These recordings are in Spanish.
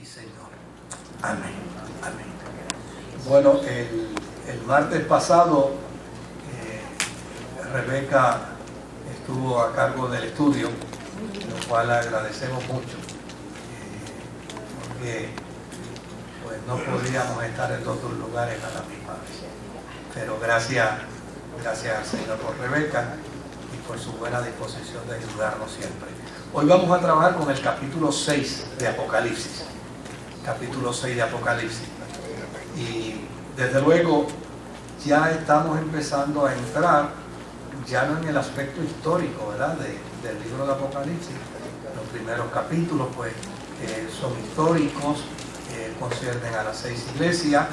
Señor. Amén. Amén. Bueno, el martes pasado Rebeca estuvo a cargo del estudio, lo cual agradecemos mucho, porque pues no podíamos estar en los dos lugares a la misma vez. Pero gracias al Señor por Rebeca y por su buena disposición de ayudarnos siempre. Hoy vamos a trabajar con el capítulo 6 de Apocalipsis. Capítulo 6 de Apocalipsis. Y desde luego ya estamos empezando a entrar ya no en el aspecto histórico, ¿verdad?, del libro de Apocalipsis. Los primeros capítulos pues son históricos, conciernen a las 6 iglesias.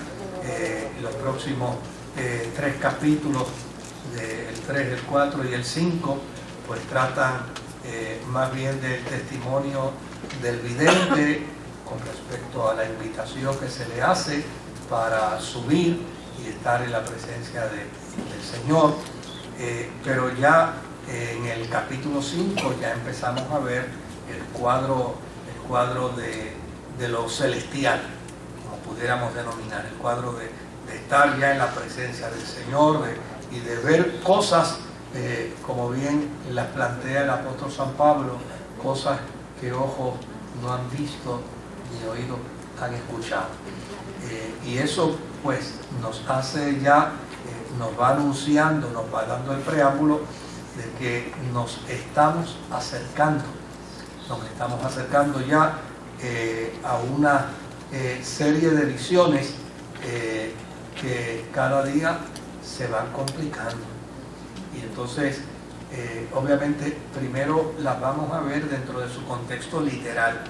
Los próximos 3 capítulos, el 3, el 4 y el 5, pues tratan más bien del testimonio del vidente con respecto a la invitación que se le hace para subir y estar en la presencia del Señor. Pero ya en el capítulo 5 ya empezamos a ver el cuadro de lo celestial, como pudiéramos denominar, el cuadro de estar ya en la presencia del Señor y de ver cosas, como bien las plantea el apóstol San Pablo, cosas que ojos no han visto ni oídos han escuchado. Y eso pues nos hace ya, nos va anunciando, nos va dando el preámbulo de que nos estamos acercando ya a una serie de visiones que cada día se van complicando. Y entonces, obviamente, primero las vamos a ver dentro de su contexto literal,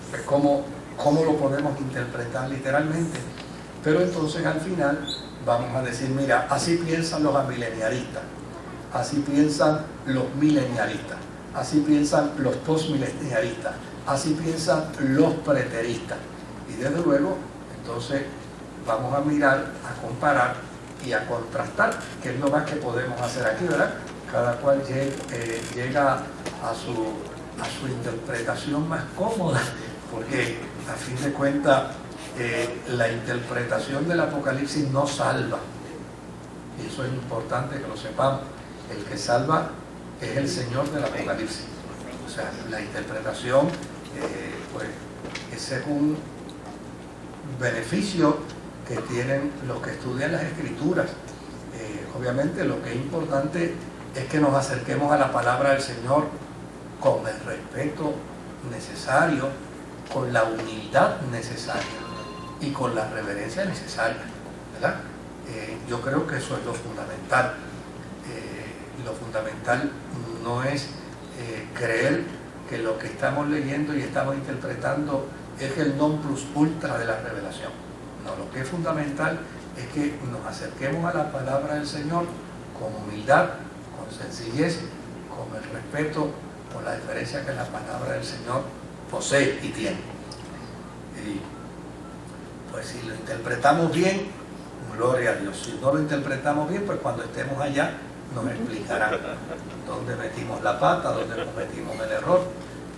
pues cómo lo podemos interpretar literalmente. Pero entonces al final vamos a decir, mira, así piensan los amileniaristas, así piensan los mileniaristas, así piensan los postmileniaristas, así piensan los preteristas. Y desde luego, entonces vamos a mirar, a comparar y a contrastar, que es lo más que podemos hacer aquí, ¿verdad? Cada cual llega a su interpretación más cómoda, porque a fin de cuentas la interpretación del Apocalipsis no salva, y eso es importante que lo sepamos. El que salva es el Señor del Apocalipsis. O sea, la interpretación pues es según beneficio que tienen los que estudian las Escrituras. Obviamente lo que es importante es que nos acerquemos a la palabra del Señor con el respeto necesario, con la humildad necesaria y con la reverencia necesaria, ¿verdad? Yo creo que eso es lo fundamental. Lo fundamental no es creer que lo que estamos leyendo y estamos interpretando es el non plus ultra de la revelación. No, lo que es fundamental es que nos acerquemos a la palabra del Señor con humildad, con sencillez, con el respeto, con la diferencia que la palabra del Señor posee y tiene. Y pues si lo interpretamos bien, gloria a Dios. Si no lo interpretamos bien, pues cuando estemos allá nos explicarán dónde metimos la pata, dónde cometimos el error,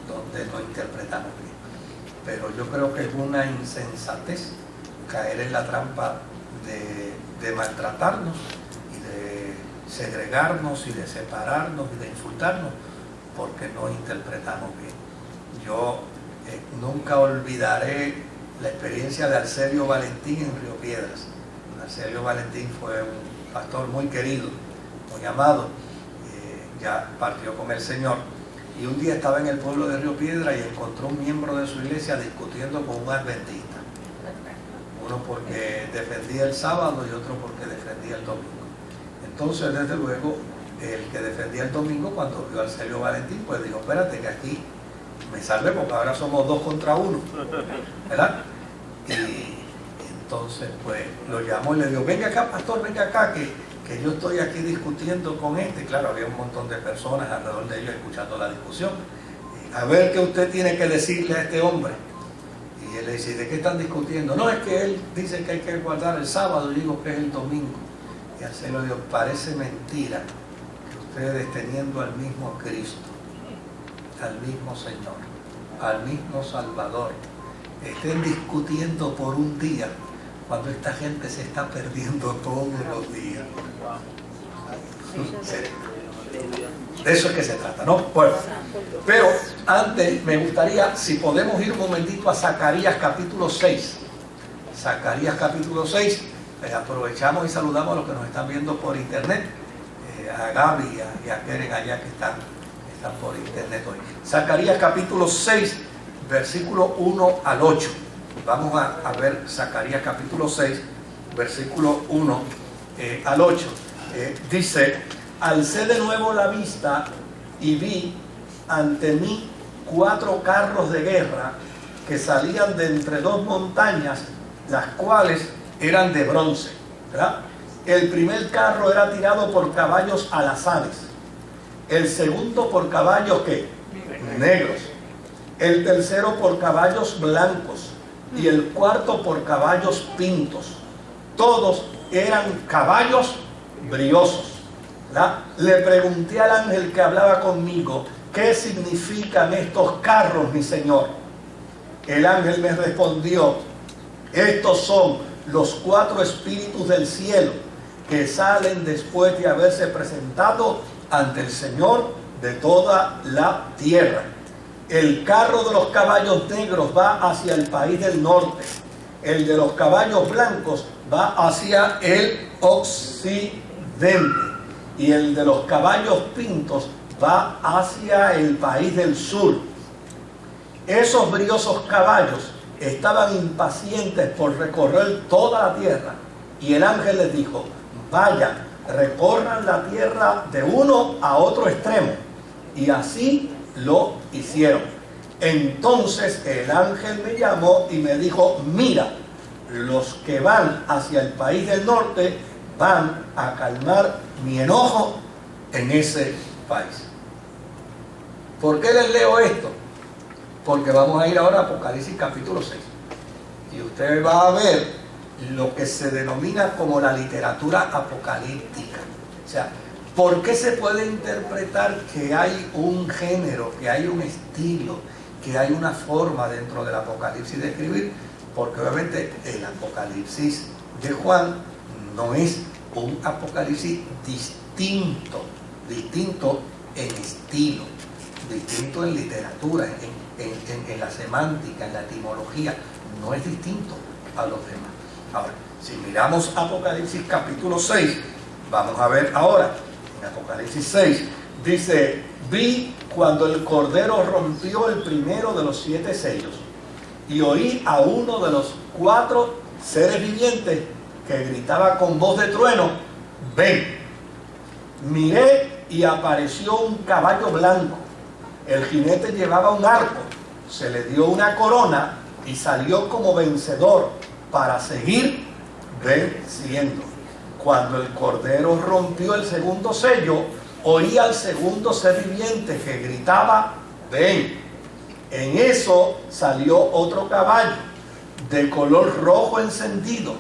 dónde no interpretamos bien. Pero yo creo que es una insensatez caer en la trampa de maltratarnos y de segregarnos y de separarnos y de insultarnos porque no interpretamos bien. Yo nunca olvidaré la experiencia de Arcelio Valentín en Río Piedras. Arcelio Valentín fue un pastor muy querido, muy amado, ya partió con el Señor, y un día estaba en el pueblo de Río Piedras y encontró un miembro de su iglesia discutiendo con un adventista, uno porque defendía el sábado y otro porque defendía el domingo. Entonces, desde luego, el que defendía el domingo, cuando vio a Arcelio Valentín, pues dijo, espérate que aquí me salve porque ahora somos 2 contra 1, ¿verdad? Y entonces pues lo llamó y le dijo, venga acá, pastor, venga acá, que yo estoy aquí discutiendo con este. Claro, había un montón de personas alrededor de ellos escuchando la discusión. A ver qué usted tiene que decirle a este hombre. Y él le dice, ¿de qué están discutiendo? No, es que él dice que hay que guardar el sábado, y digo que es el domingo. Y así lo dijo, parece mentira que ustedes teniendo al mismo Cristo, al mismo Señor, al mismo Salvador, estén discutiendo por un día cuando esta gente se está perdiendo todos los días. De eso es que se trata, ¿no? Bueno, pero antes me gustaría, si podemos ir un momentito a Zacarías capítulo 6. Zacarías capítulo 6, aprovechamos y saludamos a los que nos están viendo por internet, a Gaby y a Keren allá que están por internet hoy. Zacarías capítulo 6, versículo 1 al 8. Vamos a ver Zacarías capítulo 6, versículo 1 al 8. Dice: alcé de nuevo la vista y vi ante mí 4 carros de guerra que salían de entre 2 montañas, las cuales eran de bronce, ¿verdad? El primer carro era tirado por caballos alazanes, el segundo por caballos ¿qué? Negros, el tercero por caballos blancos y el cuarto por caballos pintos. Todos eran caballos briosos, ¿verdad? Le pregunté al ángel que hablaba conmigo: ¿qué significan estos carros, mi señor? El ángel me respondió: estos son los 4 espíritus del cielo que salen después de haberse presentado ante el Señor de toda la tierra. El carro de los caballos negros va hacia el país del norte, el de los caballos blancos va hacia el occidente y el de los caballos pintos va hacia el país del sur. Esos briosos caballos estaban impacientes por recorrer toda la tierra, y el ángel les dijo: vayan, recorran la tierra de uno a otro extremo. Y así lo hicieron. Entonces el ángel me llamó y me dijo: mira, los que van hacia el país del norte van a calmar mi enojo en ese país. ¿Por qué les leo esto? Porque vamos a ir ahora a Apocalipsis capítulo 6. Y usted va a ver lo que se denomina como la literatura apocalíptica. O sea, ¿por qué se puede interpretar que hay un género, que hay un estilo, que hay una forma dentro del Apocalipsis de escribir? Porque obviamente el Apocalipsis de Juan no es un Apocalipsis distinto en estilo, distinto en literatura, en la semántica, en la etimología. No es distinto a los demás. Ahora, si miramos Apocalipsis capítulo 6, vamos a ver ahora, en Apocalipsis 6, dice: vi cuando el Cordero rompió el primero de los 7 sellos, y oí a uno de los 4 seres vivientes que gritaba con voz de trueno: ven. Miré y apareció un caballo blanco. El jinete llevaba un arco, se le dio una corona y salió como vencedor para seguir venciendo. Cuando el Cordero rompió el segundo sello, oí al segundo ser viviente que gritaba: ven. En eso salió otro caballo de color rojo encendido.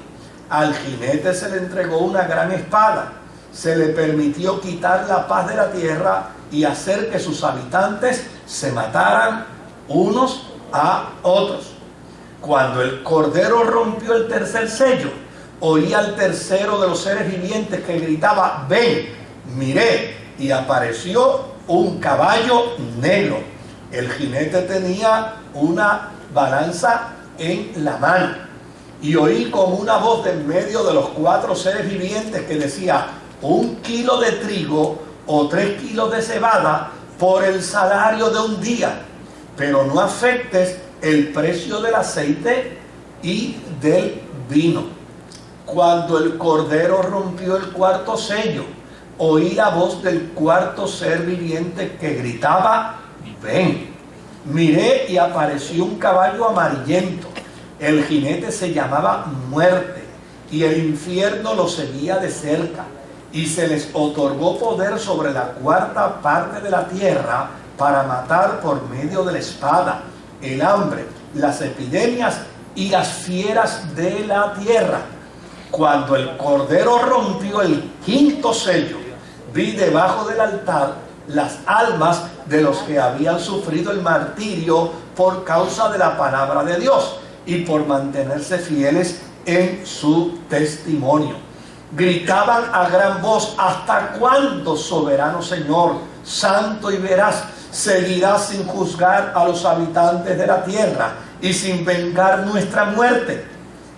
Al jinete se le entregó una gran espada. Se le permitió quitar la paz de la tierra y hacer que sus habitantes se mataran unos a otros. Cuando el Cordero rompió el tercer sello, oí al tercero de los seres vivientes que gritaba: ven. Miré y apareció un caballo negro. El jinete tenía una balanza en la mano. Y oí como una voz de en medio de los 4 seres vivientes que decía: 1 kilo de trigo o 3 kilos de cebada por el salario de un día, pero no afectes el precio del aceite y del vino. Cuando el Cordero rompió el cuarto sello, oí la voz del cuarto ser viviente que gritaba: ven. Miré y apareció un caballo amarillento. El jinete se llamaba Muerte, y el infierno lo seguía de cerca, y se les otorgó poder sobre la 4ª parte de la tierra para matar por medio de la espada, el hambre, las epidemias y las fieras de la tierra. Cuando el Cordero rompió el 5º sello, vi debajo del altar las almas de los que habían sufrido el martirio por causa de la palabra de Dios y por mantenerse fieles en su testimonio. Gritaban a gran voz: ¿hasta cuándo, soberano Señor, santo y veraz, seguirás sin juzgar a los habitantes de la tierra y sin vengar nuestra muerte?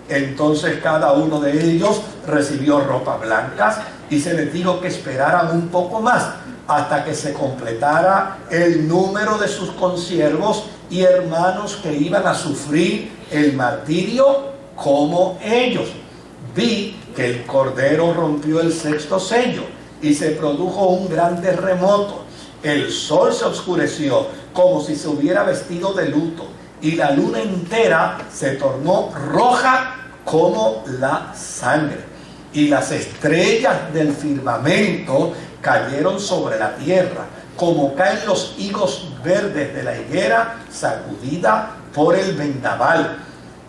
Entonces cada uno de ellos recibió ropas blancas y se les dijo que esperaran un poco más hasta que se completara el número de sus consiervos y hermanos que iban a sufrir el martirio como ellos. Vi que el Cordero rompió el sexto sello y se produjo un gran terremoto. El sol se oscureció como si se hubiera vestido de luto, y la luna entera se tornó roja como la sangre, y las estrellas del firmamento cayeron sobre la tierra, como caen los higos verdes de la higuera sacudida por el vendaval.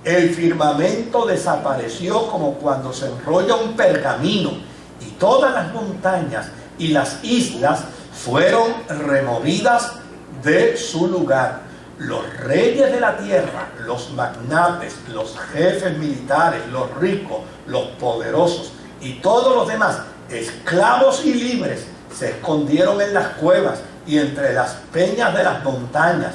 El firmamento desapareció como cuando se enrolla un pergamino, y todas las montañas y las islas fueron removidas de su lugar. Los reyes de la tierra, los magnates, los jefes militares, los ricos, los poderosos y todos los demás, esclavos y libres, se escondieron en las cuevas y entre las peñas de las montañas.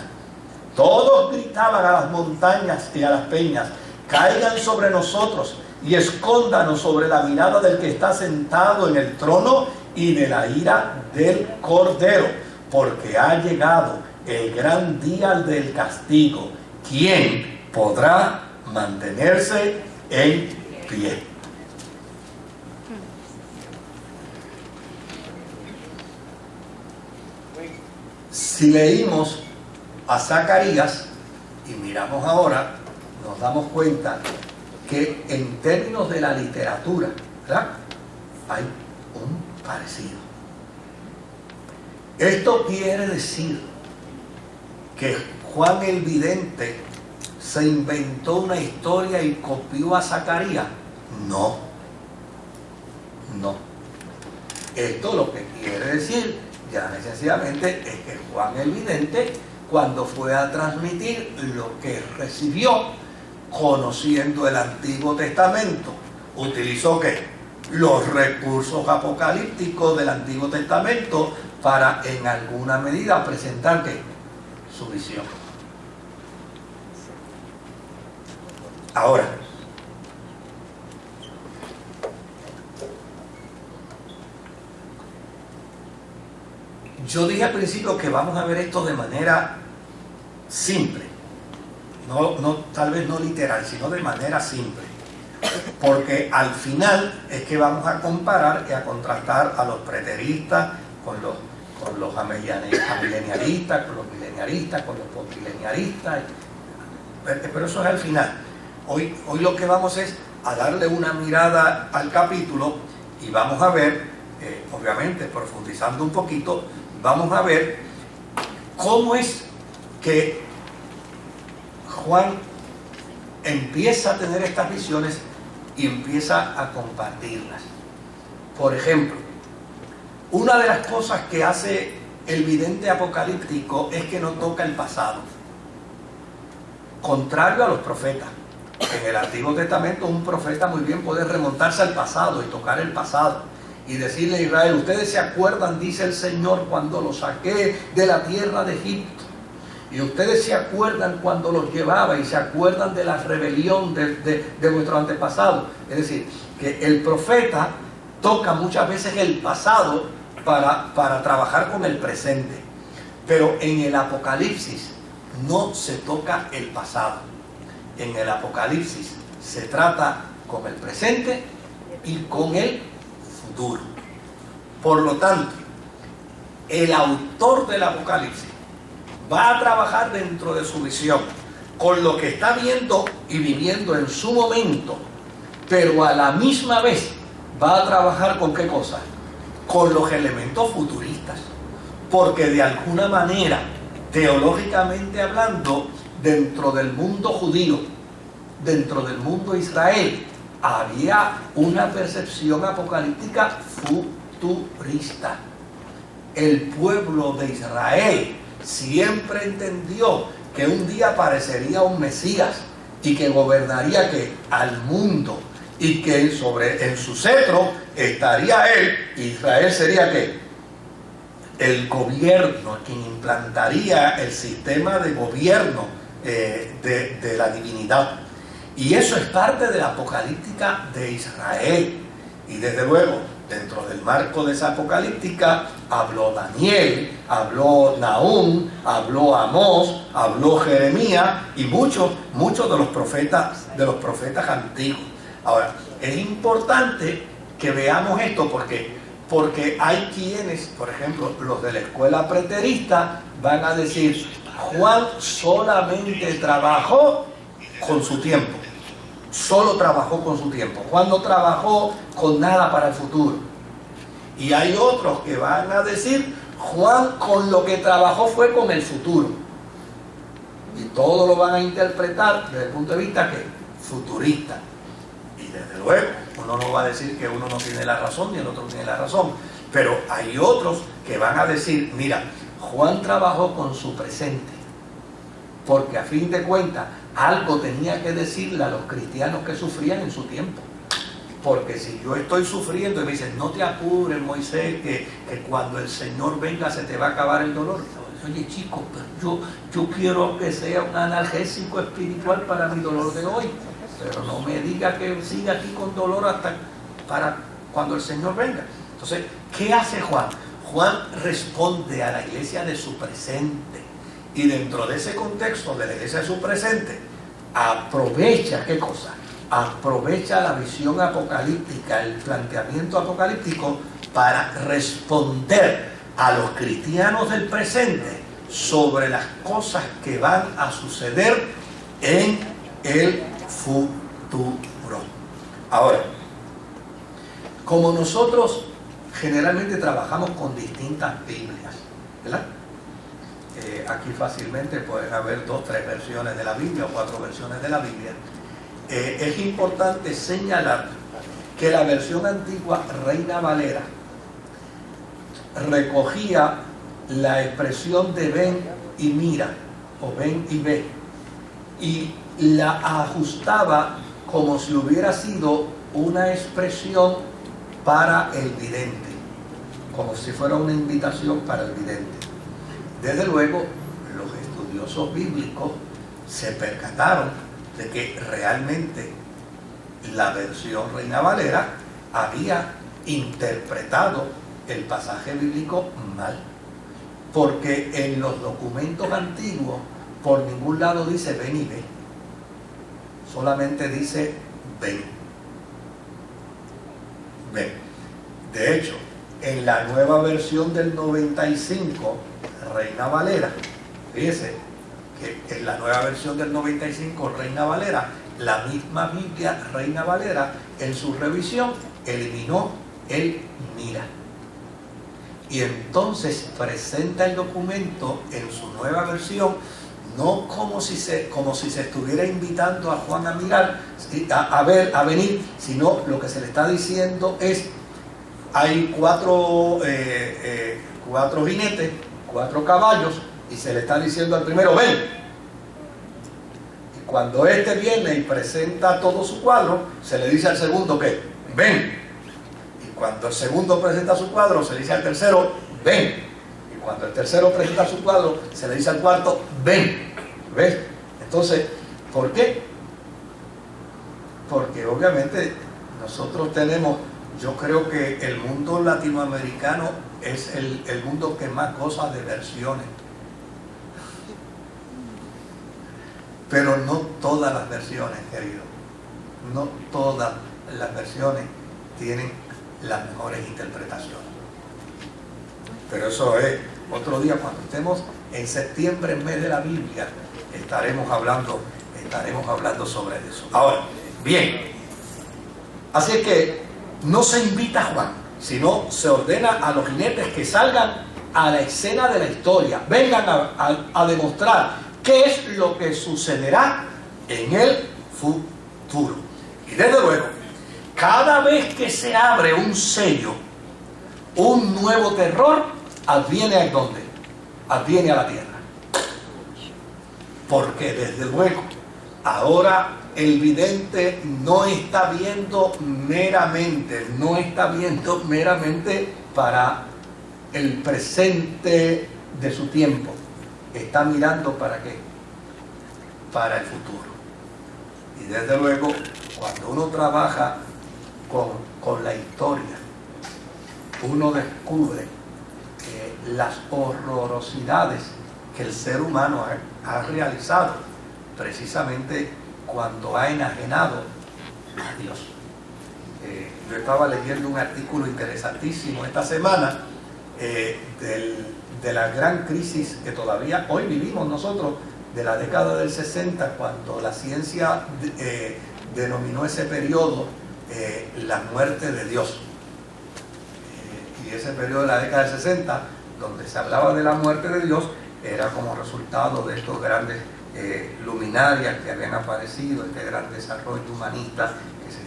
Todos gritaban a las montañas y a las peñas: caigan sobre nosotros y escóndanos sobre la mirada del que está sentado en el trono y de la ira del Cordero, porque ha llegado el gran día del castigo. ¿Quién podrá mantenerse en pie? Si leímos a Zacarías y miramos ahora, nos damos cuenta que en términos de la literatura, ¿verdad?, hay un parecido. Esto quiere decir que Juan el Vidente se inventó una historia y copió a Zacarías. No. Esto lo que quiere decir, ya sencillamente, es que Juan el Vidente, cuando fue a transmitir lo que recibió, conociendo el Antiguo Testamento, utilizó ¿qué? Los recursos apocalípticos del Antiguo Testamento para en alguna medida presentar ¿qué? Su visión. Ahora, yo dije al principio que vamos a ver esto de manera simple, tal vez no literal, sino de manera simple, porque al final es que vamos a comparar y a contrastar a los preteristas con los amileniaristas, con los mileniaristas, con los postmileniaristas, pero eso es al final. Hoy lo que vamos es a darle una mirada al capítulo y vamos a ver, obviamente profundizando un poquito, vamos a ver cómo es que Juan empieza a tener estas visiones y empieza a compartirlas. Por ejemplo, una de las cosas que hace el vidente apocalíptico es que no toca el pasado, contrario a los profetas. En el Antiguo Testamento un profeta muy bien puede remontarse al pasado y tocar el pasado y decirle a Israel: ustedes se acuerdan, dice el Señor, cuando los saqué de la tierra de Egipto, y ustedes se acuerdan cuando los llevaba, y se acuerdan de la rebelión de vuestros antepasados. Es decir, que el profeta toca muchas veces el pasado para trabajar con el presente, pero en el Apocalipsis no se toca el pasado. En el Apocalipsis se trata con el presente y con el futuro. Por lo tanto, el autor del Apocalipsis va a trabajar dentro de su visión con lo que está viendo y viviendo en su momento, pero a la misma vez va a trabajar ¿con qué cosa? Con los elementos futuristas, porque de alguna manera, teológicamente hablando, dentro del mundo judío, dentro del mundo Israel, había una percepción apocalíptica futurista. El pueblo de Israel siempre entendió que un día aparecería un Mesías y que gobernaría que al mundo, y que en su cetro estaría él. Israel sería ¿qué? El gobierno, quien implantaría el sistema de gobierno de la divinidad. Y eso es parte de la apocalíptica de Israel. Y desde luego, dentro del marco de esa apocalíptica, habló Daniel, habló Nahum, habló Amós, habló Jeremías y muchos de los profetas antiguos. Ahora, es importante que veamos esto porque hay quienes, por ejemplo, los de la escuela preterista, van a decir: Juan solamente trabajó con su tiempo. Solo trabajó con su tiempo. Juan no trabajó con nada para el futuro. Y hay otros que van a decir: Juan con lo que trabajó fue con el futuro. Y todo lo van a interpretar desde el punto de vista que futurista. Y desde luego, uno no va a decir que uno no tiene la razón ni el otro tiene la razón. Pero hay otros que van a decir: mira, Juan trabajó con su presente. Porque a fin de cuentas, algo tenía que decirle a los cristianos que sufrían en su tiempo. Porque si yo estoy sufriendo y me dicen: no te apures, Moisés, que cuando el Señor venga se te va a acabar el dolor. Oye, chicos, pero yo quiero que sea un analgésico espiritual para mi dolor de hoy. Pero no me diga que siga aquí con dolor hasta para cuando el Señor venga. Entonces, ¿qué hace Juan? Juan responde a la iglesia de su presente. Y dentro de ese contexto de la iglesia de su presente, aprovecha, ¿qué cosa? Aprovecha la visión apocalíptica, el planteamiento apocalíptico para responder a los cristianos del presente sobre las cosas que van a suceder en el futuro. Ahora, como nosotros generalmente trabajamos con distintas Biblias, ¿verdad? Aquí fácilmente pueden haber 2, 3 versiones de la Biblia o 4 versiones de la Biblia. Es importante señalar que la versión antigua Reina Valera recogía la expresión de ven y mira, o ven y ve, y la ajustaba como si hubiera sido una expresión para el vidente, como si fuera una invitación para el vidente. Desde luego, los estudiosos bíblicos se percataron de que realmente la versión Reina Valera había interpretado el pasaje bíblico mal, porque en los documentos antiguos por ningún lado dice ven y ve, solamente dice ven. De hecho, en la nueva versión del 95 Reina Valera, fíjese que en la nueva versión del 95 Reina Valera, la misma Biblia Reina Valera en su revisión eliminó el mira, y entonces presenta el documento en su nueva versión no como si se estuviera invitando a Juan a mirar, a venir, sino lo que se le está diciendo es: hay 4 jinetes, 4 caballos, y se le está diciendo al primero ven. Y cuando este viene y presenta todo su cuadro, se le dice al segundo que ven. Y cuando el segundo presenta su cuadro, se le dice al tercero ven. Y cuando el tercero presenta su cuadro, se le dice al cuarto ven. ¿Ves? Entonces, ¿por qué? Porque obviamente nosotros tenemos, yo creo que el mundo latinoamericano es el mundo que más goza de versiones. Pero no todas las versiones, querido. No todas las versiones tienen las mejores interpretaciones. Pero eso es otro día, cuando estemos en septiembre, en mes de la Biblia, estaremos hablando sobre eso. Ahora, bien, así es que no se invita a Juan, sino se ordena a los jinetes que salgan a la escena de la historia, vengan a demostrar qué es lo que sucederá en el futuro. Y desde luego, cada vez que se abre un sello, un nuevo terror adviene ¿a dónde? Adviene a la tierra. Porque desde luego Ahora el vidente no está viendo meramente para el presente de su tiempo. Está mirando ¿para qué? Para el futuro. Y desde luego, cuando uno trabaja con la historia, uno descubre las horrorosidades que el ser humano ha realizado precisamente cuando ha enajenado a Dios. Yo estaba leyendo un artículo interesantísimo esta semana de la gran crisis que todavía hoy vivimos nosotros, de la década del 60, cuando la ciencia denominó ese periodo la muerte de Dios. Y ese periodo de la década del 60, donde se hablaba de la muerte de Dios, era como resultado de estos grandes luminarias que habían aparecido, este gran desarrollo humanista que se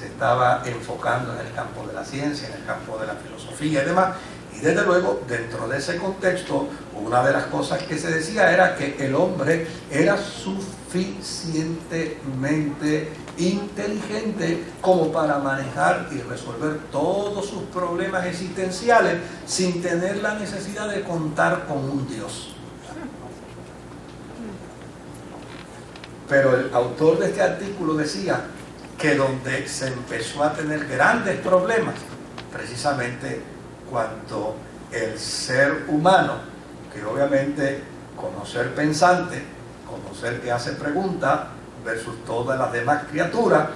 estaba enfocando en el campo de la ciencia, en el campo de la filosofía y demás. Y desde luego, dentro de ese contexto, una de las cosas que se decía era que el hombre era suficientemente inteligente como para manejar y resolver todos sus problemas existenciales sin tener la necesidad de contar con un Dios. Pero el autor de este artículo decía que donde se empezó a tener grandes problemas, precisamente cuando el ser humano, que obviamente como ser pensante, como ser que hace preguntas, versus todas las demás criaturas,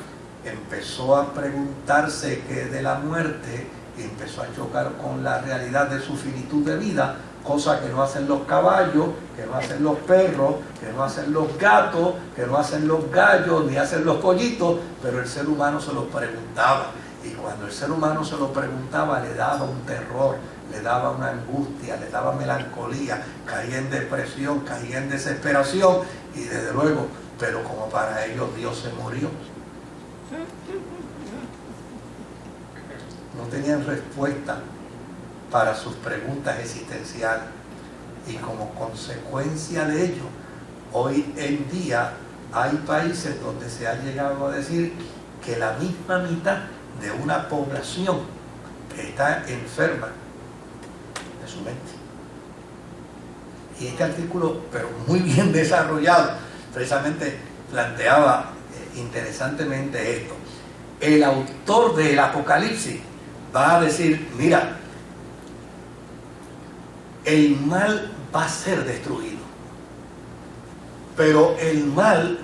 empezó a preguntarse qué de la muerte y empezó a chocar con la realidad de su finitud de vida, cosa que no hacen los caballos, que no hacen los perros, que no hacen los gatos, que no hacen los gallos, ni hacen los pollitos, pero el ser humano se lo preguntaba. Y cuando el ser humano se lo preguntaba, le daba un terror, le daba una angustia, le daba melancolía, caía en depresión, caía en desesperación, y desde luego, pero como para ellos Dios se murió. No tenían respuesta para sus preguntas existenciales, y como consecuencia de ello, hoy en día hay países donde se ha llegado a decir que la misma mitad de una población está enferma de su mente. Y este artículo, pero muy bien desarrollado, precisamente planteaba interesantemente esto. El autor del Apocalipsis va a decir, mira, el mal va a ser destruido, pero el mal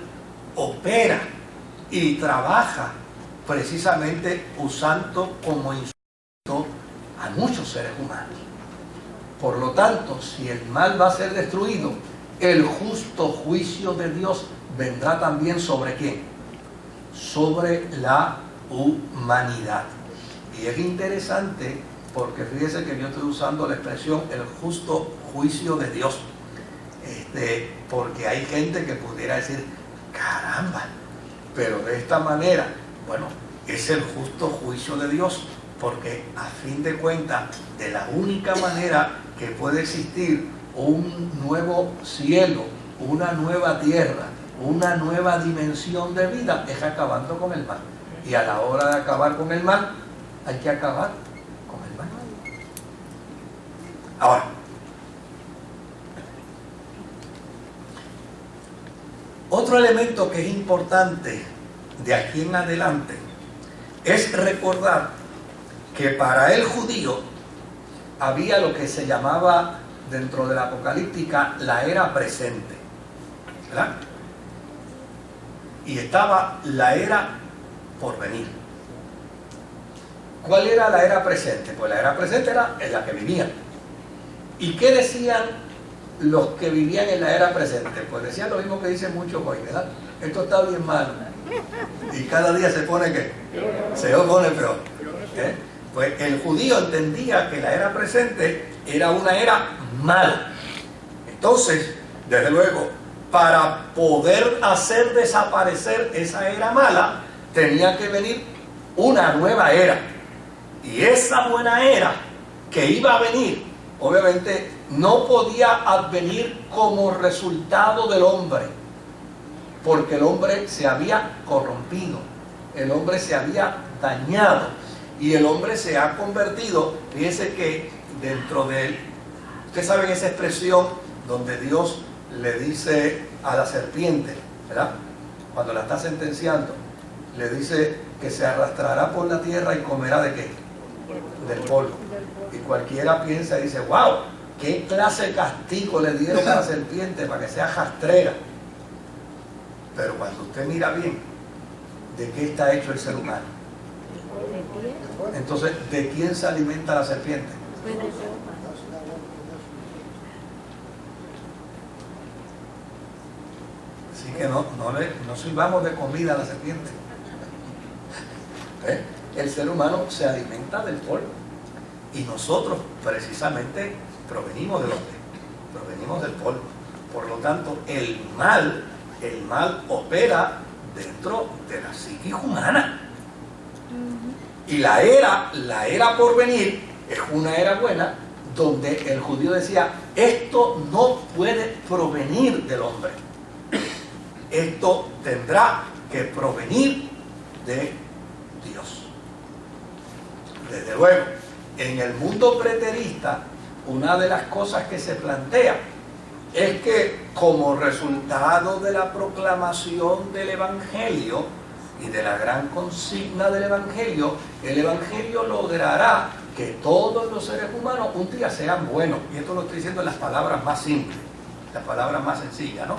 opera y trabaja precisamente usando como instrumento a muchos seres humanos. Por lo tanto, si el mal va a ser destruido, el justo juicio de Dios vendrá también ¿sobre quién? Sobre la humanidad. Y es interesante porque fíjese que yo estoy usando la expresión el justo juicio de Dios, porque hay gente que pudiera decir, caramba, pero de esta manera, bueno, es el justo juicio de Dios, porque a fin de cuentas, de la única manera que puede existir un nuevo cielo, una nueva tierra, una nueva dimensión de vida, es acabando con el mal. Y a la hora de acabar con el mal, hay que acabar con el mal. Ahora, otro elemento que es importante de aquí en adelante es recordar que para el judío había lo que se llamaba dentro de la apocalíptica la era presente, ¿verdad? Y estaba la era por venir. ¿Cuál era la era presente? Pues la era presente era en la que vivían. ¿Y qué decían los que vivían en la era presente? Pues decían lo mismo que dicen muchos hoy, ¿verdad? Esto está bien malo. Y cada día se pone ¿qué? Se pone peor. Pues el judío entendía que la era presente era una era mala. Entonces, desde luego, para poder hacer desaparecer esa era mala, tenía que venir una nueva era. Y esa buena era que iba a venir, obviamente, no podía advenir como resultado del hombre, porque el hombre se había corrompido, el hombre se había dañado y el hombre se ha convertido. Fíjense que dentro de él, ustedes saben esa expresión donde Dios le dice a la serpiente, ¿verdad? Cuando la está sentenciando, le dice que se arrastrará por la tierra y comerá ¿de qué? Del polvo. Y cualquiera piensa y dice, wow, ¿qué clase de castigo le dieron a la serpiente para que sea rastrera? Pero cuando usted mira bien, ¿de qué está hecho el ser humano? Entonces, ¿de quién se alimenta la serpiente? Así que no sirvamos de comida a la serpiente. ¿Eh? El ser humano se alimenta del polvo. Y nosotros precisamente provenimos de dónde? Provenimos del polvo. Por lo tanto, el mal opera dentro de la psiquis humana. Y la era por venir es una era buena, donde el judío decía, esto no puede provenir del hombre. Esto tendrá que provenir de Dios. Desde luego, en el mundo preterista, una de las cosas que se plantea es que como resultado de la proclamación del Evangelio y de la gran consigna del Evangelio, el Evangelio logrará que todos los seres humanos un día sean buenos. Y esto lo estoy diciendo en las palabras más simples, las palabras más sencillas, ¿no?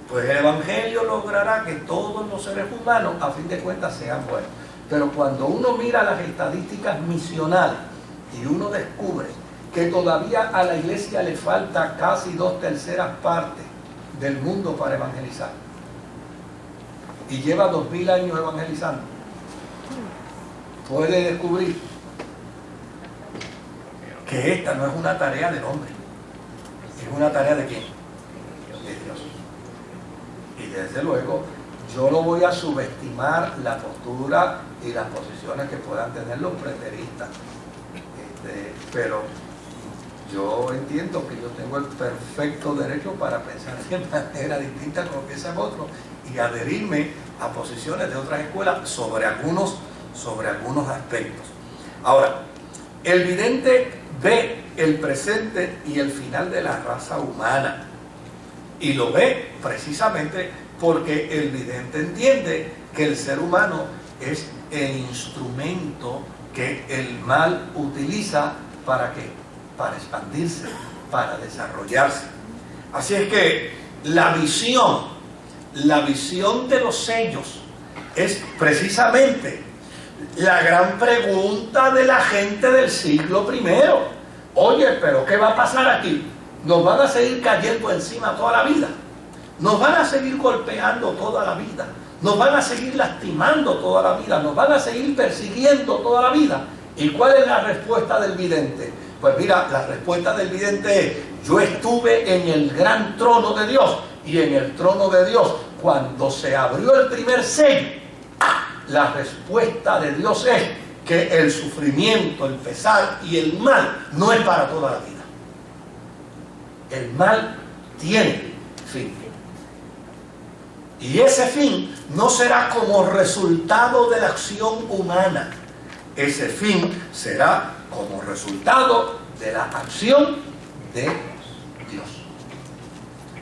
Pues el Evangelio logrará que todos los seres humanos a fin de cuentas sean buenos. Pero cuando uno mira las estadísticas misionales y uno descubre que todavía a la iglesia le falta casi 2/3 partes del mundo para evangelizar, y lleva 2000 años evangelizando, puede descubrir que esta no es una tarea del hombre, es una tarea ¿de quién? De Dios. Y desde luego yo no voy a subestimar la postura y las posiciones que puedan tener los preteristas, pero yo entiendo que yo tengo el perfecto derecho para pensar de manera distinta con lo que piensan otros y adherirme a posiciones de otras escuelas sobre algunos aspectos. Ahora, el vidente ve el presente y el final de la raza humana, y lo ve precisamente porque el vidente entiende que el ser humano es el instrumento que el mal utiliza para ¿qué? Para expandirse, para desarrollarse. Así es que la visión de los sellos es precisamente la gran pregunta de la gente del siglo I. Oye, pero ¿qué va a pasar aquí? ¿Nos van a seguir cayendo encima toda la vida? ¿Nos van a seguir golpeando toda la vida? ¿Nos van a seguir lastimando toda la vida? ¿Nos van a seguir persiguiendo toda la vida? ¿Y cuál es la respuesta del vidente? Pues mira, la respuesta del vidente es: yo estuve en el gran trono de Dios, y en el trono de Dios, cuando se abrió el primer sello, la respuesta de Dios es que el sufrimiento, el pesar y el mal no es para toda la vida. El mal tiene fin. Y ese fin no será como resultado de la acción humana. Ese fin será como resultado de la acción de Dios.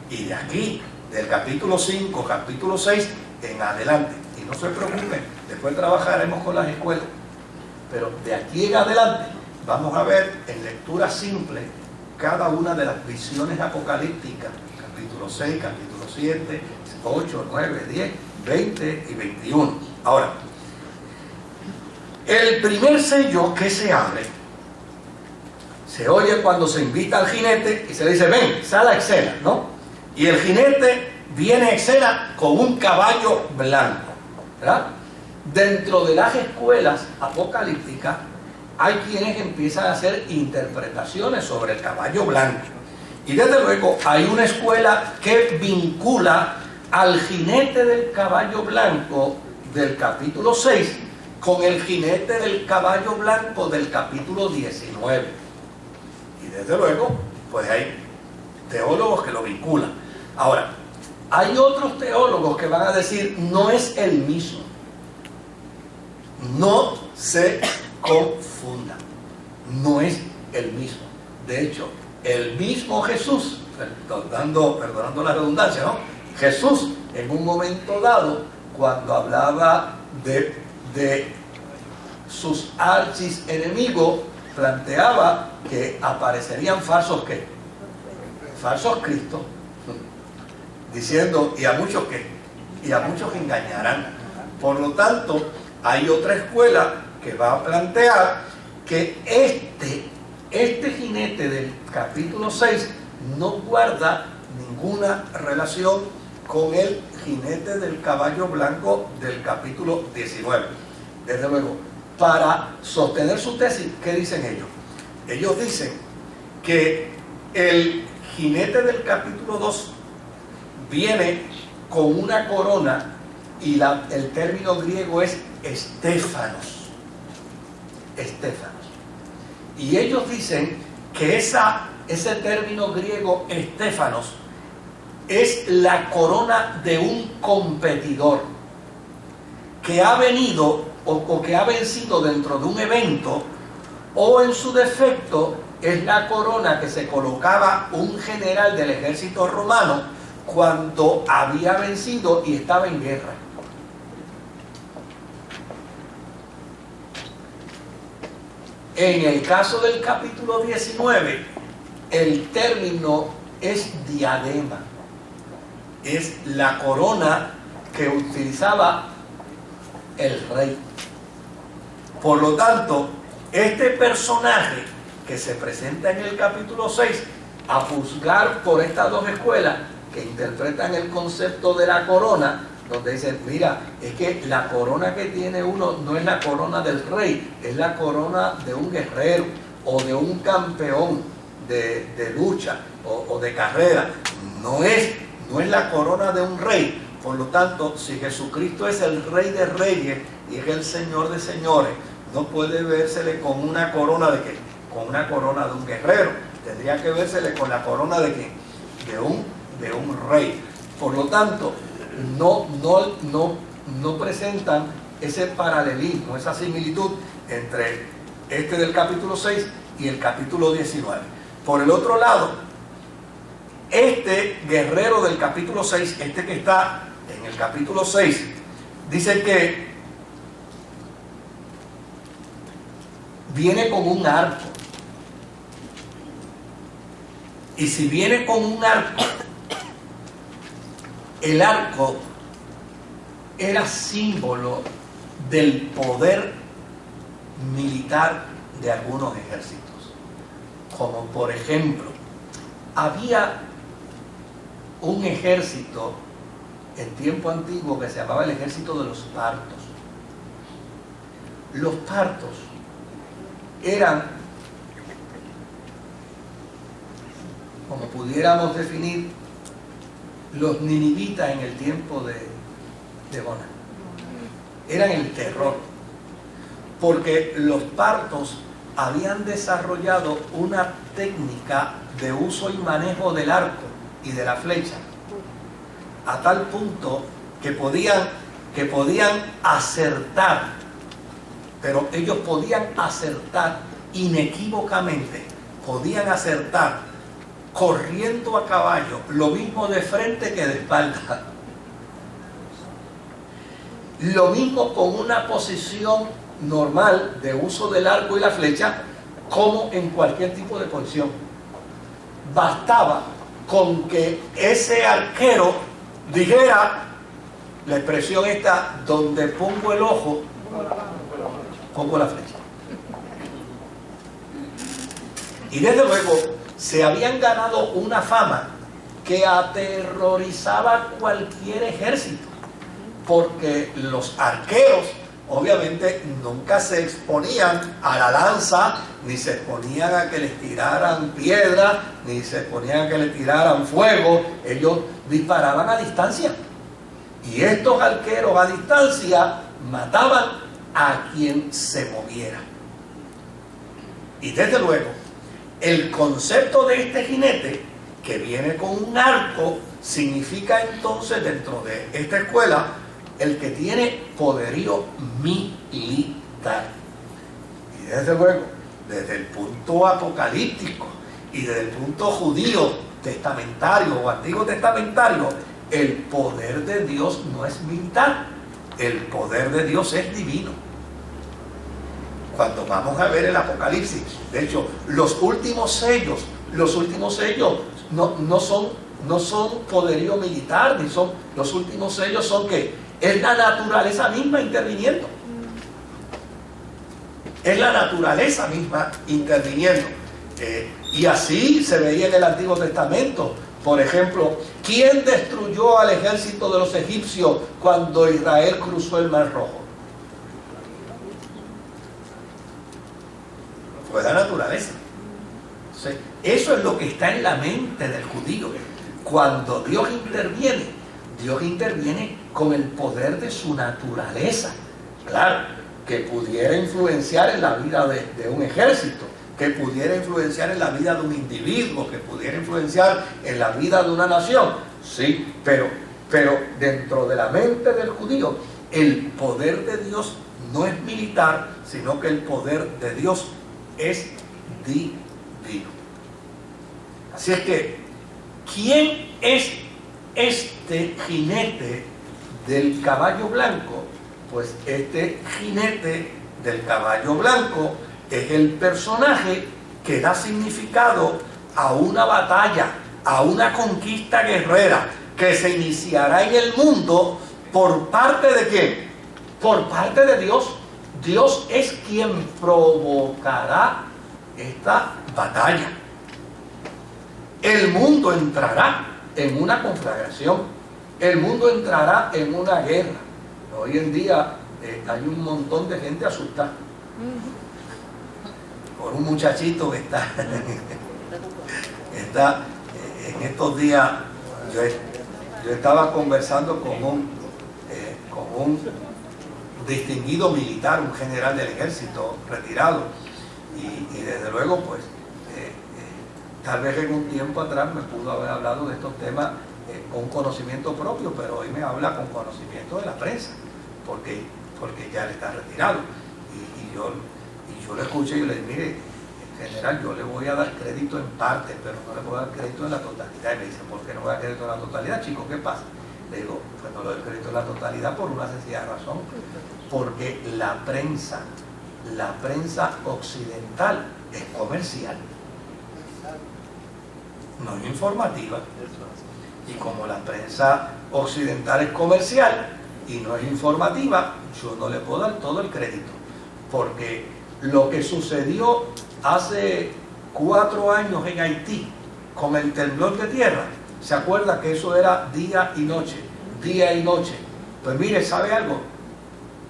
Y de aquí, del capítulo 5, capítulo 6 en adelante, y no se preocupen, después trabajaremos con las escuelas, pero de aquí en adelante vamos a ver en lectura simple cada una de las visiones apocalípticas, capítulo 6, capítulo 7, 8, 9, 10, 20 y 21. Ahora, el primer sello que se abre se oye cuando se invita al jinete y se le dice: ven, sal a escena, ¿no? Y el jinete viene a escena con un caballo blanco, ¿verdad? Dentro de las escuelas apocalípticas hay quienes empiezan a hacer interpretaciones sobre el caballo blanco. Y desde luego hay una escuela que vincula al jinete del caballo blanco del capítulo 6 con el jinete del caballo blanco del capítulo 19. Y desde luego, pues hay teólogos que lo vinculan. Ahora, Hay otros teólogos que van a decir, no es el mismo. No se confunda. No es el mismo. De hecho, el mismo Jesús, perdonando la redundancia, ¿no? Jesús, en un momento dado, cuando hablaba de sus archis enemigos, planteaba que aparecerían falsos ¿qué? Falsos Cristos, diciendo, y a muchos ¿qué? Y a muchos engañarán. Por lo tanto, hay otra escuela que va a plantear que este jinete del capítulo 6 no guarda ninguna relación con el jinete del caballo blanco del capítulo 19. Desde luego, para sostener su tesis, ¿qué dicen ellos? Ellos dicen que el jinete del capítulo 2 viene con una corona y el término griego es estéfanos. Estéfanos. Y ellos dicen que ese término griego estéfanos es la corona de un competidor que ha venido o que ha vencido dentro de un evento, o en su defecto es la corona que se colocaba un general del ejército romano cuando había vencido y estaba en guerra. En el caso del capítulo 19, el término es diadema. Es la corona que utilizaba el rey. Por lo tanto, este personaje que se presenta en el capítulo 6, a juzgar por estas dos escuelas que interpretan el concepto de la corona, donde dicen, mira, es que la corona que tiene uno no es la corona del rey, es la corona de un guerrero o de un campeón de lucha o de carrera. No es la corona de un rey. Por lo tanto, si Jesucristo es el Rey de Reyes y es el Señor de Señores, no puede vérsele con una corona de ¿qué? Con una corona de un guerrero. Tendría que vérsele con la corona de ¿qué? De un rey. Por lo tanto, no presentan ese paralelismo, esa similitud entre este del capítulo 6 y el capítulo 19. Por el otro lado, este guerrero del capítulo 6, este que está en el capítulo 6, dice que viene con un arco. Y si viene con un arco, el arco era símbolo del poder militar de algunos ejércitos. Como por ejemplo, había un ejército en tiempo antiguo que se llamaba el ejército de los partos. Los partos eran, como pudiéramos definir, los ninivitas en el tiempo de Bona. Eran el terror, porque los partos habían desarrollado una técnica de uso y manejo del arco y de la flecha, a tal punto que podían acertar, pero ellos podían acertar inequívocamente, podían acertar corriendo a caballo, lo mismo de frente que de espalda, lo mismo con una posición normal de uso del arco y la flecha, como en cualquier tipo de posición. Bastaba con que ese arquero dijera la expresión esta: donde pongo el ojo, pongo la flecha. Y desde luego se habían ganado una fama que aterrorizaba cualquier ejército, porque los arqueros obviamente nunca se exponían a la lanza, ni se exponían a que les tiraran piedras, ni se exponían a que les tiraran fuego. Ellos disparaban a distancia, y estos arqueros a distancia mataban a quien se moviera. Y desde luego, el concepto de este jinete, que viene con un arco, significa entonces dentro de esta escuela el que tiene poderío militar. Y desde luego, desde el punto apocalíptico y desde el punto judío testamentario o antiguo testamentario, el poder de Dios no es militar, el poder de Dios es divino. Cuando vamos a ver el Apocalipsis, de hecho, los últimos sellos no son poderío militar, ni son, los últimos sellos son que es la naturaleza misma interviniendo. Es la naturaleza misma interviniendo. Y así se veía en el Antiguo Testamento. Por ejemplo, ¿quién destruyó al ejército de los egipcios cuando Israel cruzó el Mar Rojo? Fue la naturaleza. Entonces, eso es lo que está en la mente del judío. Cuando Dios interviene con el poder de su naturaleza. Claro, que pudiera influenciar en la vida de un ejército, que pudiera influenciar en la vida de un individuo, que pudiera influenciar en la vida de una nación. Sí, pero dentro de la mente del judío, el poder de Dios no es militar, sino que el poder de Dios es divino. Así es que, ¿quién es este jinete del caballo blanco? Pues este jinete del caballo blanco es el personaje que da significado a una batalla, a una conquista guerrera que se iniciará en el mundo por parte de ¿quién? Por parte de Dios. Dios es quien provocará esta batalla. El mundo entrará en una conflagración, el mundo entrará en una guerra. Hoy en día hay un montón de gente asustada por un muchachito que está en estos días. Yo estaba conversando con un distinguido militar, un general del ejército retirado, y desde luego pues tal vez en un tiempo atrás me pudo haber hablado de estos temas con conocimiento propio, pero hoy me habla con conocimiento de la prensa, porque ya él está retirado. Y yo le escuché y le dije, mire, general, yo le voy a dar crédito en parte, pero no le voy a dar crédito en la totalidad. Y me dice, ¿por qué no voy a dar crédito en la totalidad, chico? ¿Qué pasa? Le digo, pues no le doy crédito en la totalidad por una sencilla razón, porque la prensa occidental es comercial, no es informativa. Y como la prensa occidental es comercial y no es informativa, yo no le puedo dar todo el crédito, porque lo que sucedió hace 4 años en Haití con el temblor de tierra, ¿se acuerda que eso era día y noche? Día y noche. Pues mire, ¿sabe algo?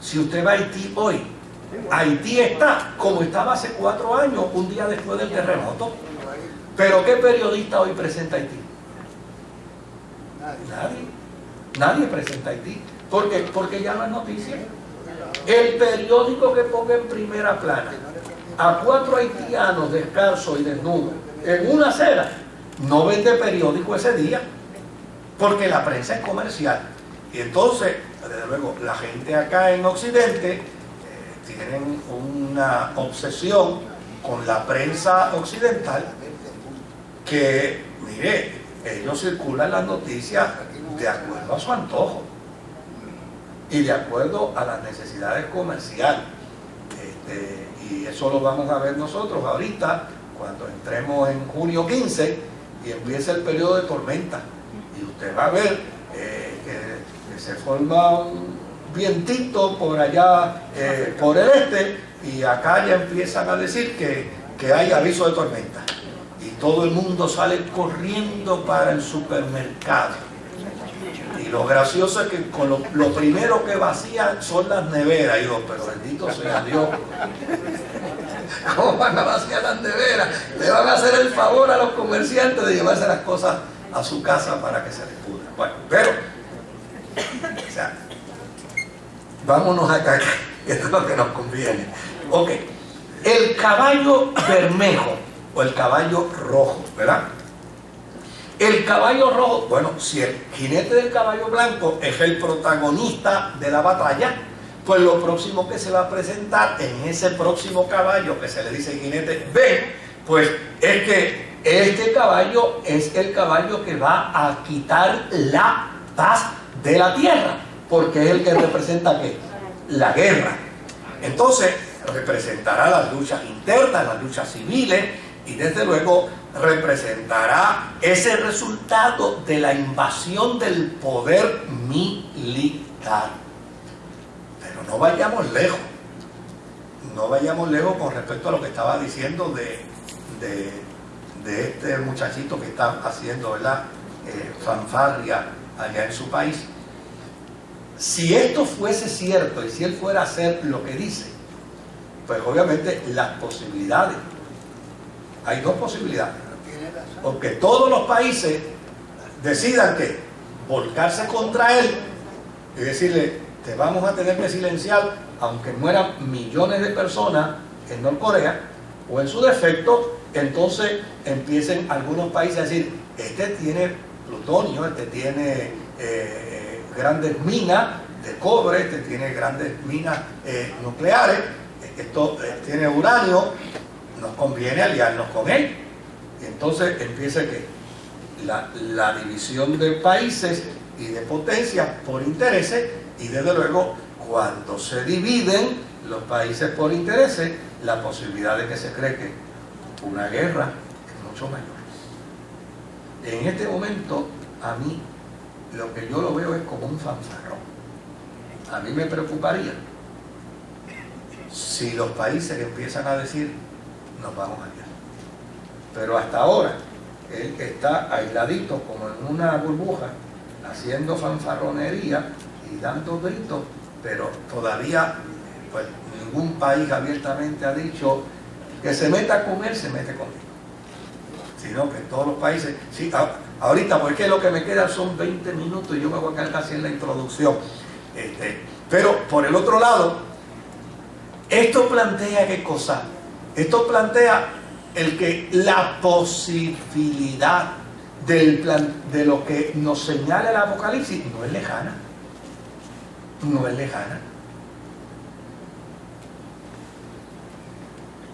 Si usted va a Haití hoy, Haití está como estaba hace 4 años, un día después del terremoto. ¿Pero qué periodista hoy presenta Haití? Nadie presenta Haití. ¿Por qué? Porque ya no es noticia. El periódico que ponga en primera plana a 4 haitianos descalzos y desnudos en una acera no vende periódico ese día, porque la prensa es comercial. Y entonces, desde luego, la gente acá en Occidente tienen una obsesión con la prensa occidental que, mire, ellos circulan las noticias de acuerdo a su antojo y de acuerdo a las necesidades comerciales. Y eso lo vamos a ver nosotros ahorita cuando entremos en junio 15 y empiece el periodo de tormenta, y usted va a ver que se forma un vientito por allá, por el este, y acá ya empiezan a decir que hay aviso de tormenta y todo el mundo sale corriendo para el supermercado. Y lo gracioso es que con lo primero que vacían son las neveras. Y digo, pero bendito sea Dios, ¿cómo van a vaciar las neveras? Le van a hacer el favor a los comerciantes de llevarse las cosas a su casa para que se les pudra. Bueno, pero o sea, vámonos acá, que esto es lo que nos conviene. Ok, el caballo bermejo o el caballo rojo, ¿verdad? El caballo rojo, bueno, si el jinete del caballo blanco es el protagonista de la batalla, pues lo próximo que se va a presentar en ese próximo caballo que se le dice jinete B, pues es que este caballo es el caballo que va a quitar la paz de la tierra, porque es el que representa ¿qué? La guerra. Entonces representará las luchas internas, las luchas civiles, y desde luego representará ese resultado de la invasión del poder militar. Pero no vayamos lejos, no vayamos lejos con respecto a lo que estaba diciendo de este muchachito que está haciendo, ¿verdad? Fanfarria allá en su país. Si esto fuese cierto y si él fuera a hacer lo que dice, pues obviamente las posibilidades, hay dos posibilidades, o que todos los países decidan que volcarse contra él y decirle, te vamos a tener que silenciar aunque mueran millones de personas en Norcorea, o en su defecto entonces empiecen algunos países a decir, este tiene plutonio, este tiene grandes minas de cobre, este tiene grandes minas nucleares, esto tiene uranio, nos conviene aliarnos con él. Y entonces empieza que la división de países y de potencias por intereses, y desde luego cuando se dividen los países por intereses, la posibilidad de que se cree que una guerra es mucho mayor. En este momento, a mí, lo que yo lo veo es como un fanfarrón. A mí me preocuparía si los países empiezan a decir, nos vamos a aliar. Pero hasta ahora, él está aisladito como en una burbuja, haciendo fanfarronería y dando gritos, pero todavía pues ningún país abiertamente ha dicho que se meta con él, se mete conmigo. Sino que todos los países, sí, ahorita porque lo que me queda son 20 minutos y yo me voy a quedar casi en la introducción. Pero por el otro lado, esto plantea ¿qué cosa? Esto plantea el que la posibilidad de lo que nos señala el Apocalipsis no es lejana. No es lejana.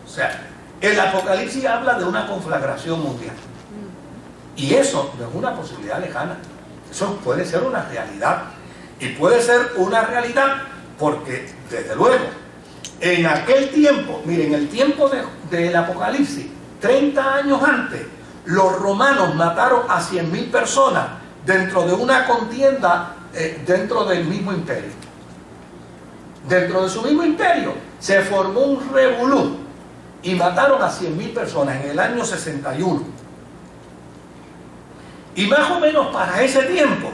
O sea, el Apocalipsis habla de una conflagración mundial. Y eso no es una posibilidad lejana. Eso puede ser una realidad. Y puede ser una realidad porque, desde luego, en aquel tiempo, miren, el tiempo del Apocalipsis, 30 años antes, los romanos mataron a 100.000 personas dentro de una contienda dentro del mismo imperio. Dentro de su mismo imperio se formó un revolú y mataron a 100.000 personas en el año 61. Y más o menos para ese tiempo,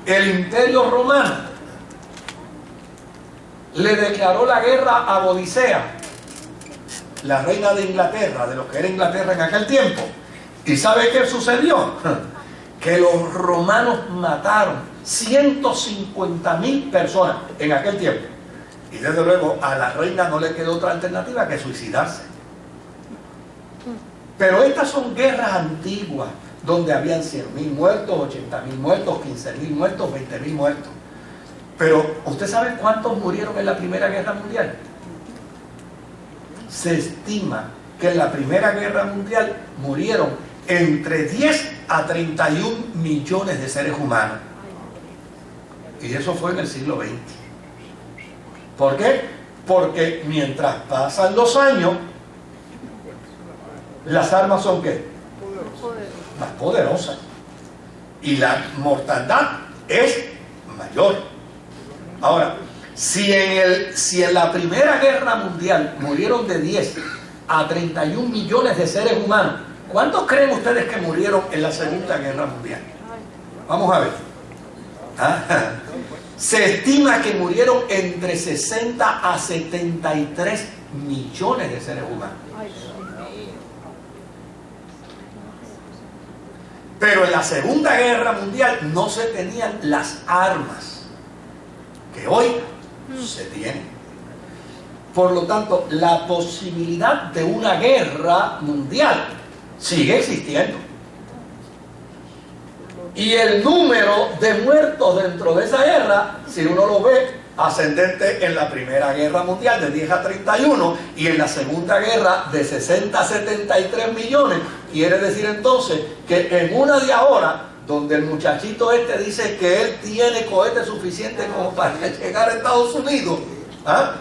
el imperio romano le declaró la guerra a Bodicea, la reina de Inglaterra, de lo que era Inglaterra en aquel tiempo. ¿Y sabe qué sucedió? Que los romanos mataron 150.000 personas en aquel tiempo. Y desde luego a la reina no le quedó otra alternativa que suicidarse. Pero estas son guerras antiguas, donde habían 100.000 muertos, 80.000 muertos, 15.000 muertos, 20.000 muertos. Pero, ¿usted sabe cuántos murieron en la Primera Guerra Mundial? Se estima que en la Primera Guerra Mundial murieron entre 10 a 31 millones de seres humanos. Y eso fue en el siglo XX. ¿Por qué? Porque mientras pasan los años, las armas son ¿qué? Más poderosas. Y la mortandad es mayor. Ahora, si en la Primera Guerra Mundial murieron de 10 a 31 millones de seres humanos, ¿cuántos creen ustedes que murieron en la Segunda Guerra Mundial? Vamos a ver. Se estima que murieron entre 60 a 73 millones de seres humanos. Pero en la Segunda Guerra Mundial no se tenían las armas que hoy se tienen. Por lo tanto, la posibilidad de una guerra mundial sigue existiendo. Y el número de muertos dentro de esa guerra, si uno lo ve, ascendente en la Primera Guerra Mundial de 10 a 31 y en la Segunda Guerra de 60 a 73 millones. Quiere decir entonces que en una de ahora, donde el muchachito este dice que él tiene cohete suficiente como para llegar a Estados Unidos, ¿ah?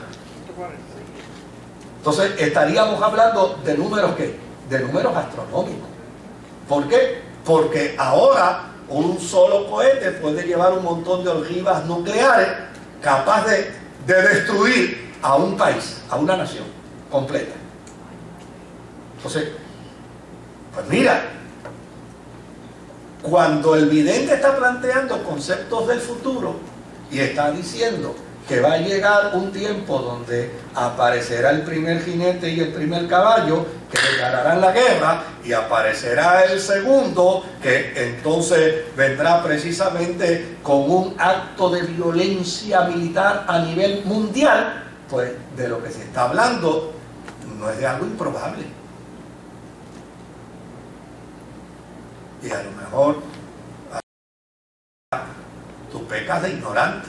Entonces estaríamos hablando de números ¿qué? De números astronómicos. ¿Por qué? Porque ahora un solo cohete puede llevar un montón de ojivas nucleares capaz de destruir a un país, a una nación completa. Entonces, pues mira, cuando el vidente está planteando conceptos del futuro y está diciendo que va a llegar un tiempo donde aparecerá el primer jinete y el primer caballo que declararán la guerra, y aparecerá el segundo que entonces vendrá precisamente con un acto de violencia militar a nivel mundial, pues de lo que se está hablando no es de algo improbable. Y a lo mejor tú pecas de ignorante.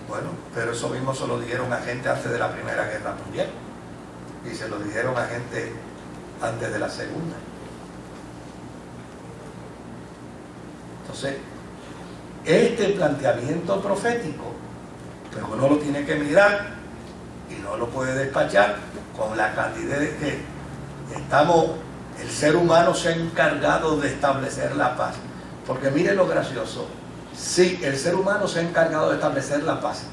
Bueno, pero eso mismo se lo dijeron a gente antes de la Primera Guerra Mundial y se lo dijeron a gente antes de la Segunda. Entonces, este planteamiento profético, pues uno lo tiene que mirar y no lo puede despachar con la cantidad de que el ser humano se ha encargado de establecer la paz. Porque mire lo gracioso. Sí, el ser humano se ha encargado de establecer la paz.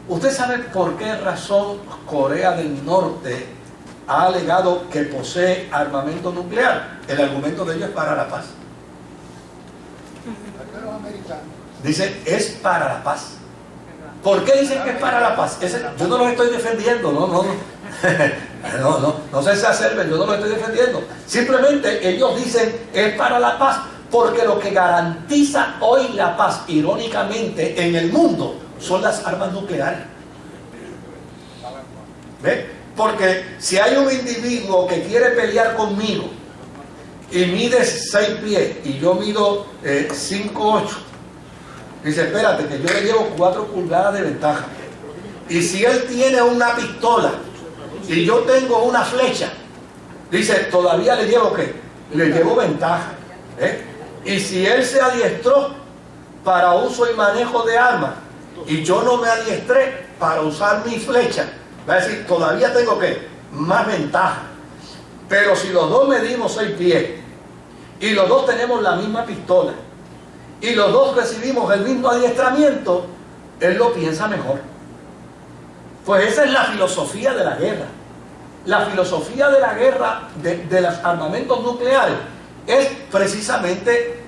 ¿Usted sabe por qué razón Corea del Norte ha alegado que posee armamento nuclear? El argumento de ellos es para la paz. Dice, es para la paz. ¿Por qué dicen que es para la paz? Yo no los estoy defendiendo, no se exacerben, yo no los estoy defendiendo. Simplemente ellos dicen es para la paz, porque lo que garantiza hoy la paz, irónicamente, en el mundo, son las armas nucleares. ¿Ve? Porque si hay un individuo que quiere pelear conmigo y mide 6 pies y yo mido 5'8", dice, espérate, que yo le llevo 4 pulgadas de ventaja. Y si él tiene una pistola y yo tengo una flecha, dice, todavía le llevo ¿qué? Le llevo ventaja. Y si él se adiestró para uso y manejo de armas y yo no me adiestré para usar mi flecha, va a decir, todavía tengo ¿qué? Más ventaja. Pero si los dos medimos 6 pies y los dos tenemos la misma pistola y los dos recibimos el mismo adiestramiento, él lo piensa mejor. Pues esa es la filosofía de la guerra. La filosofía de la guerra de los armamentos nucleares es precisamente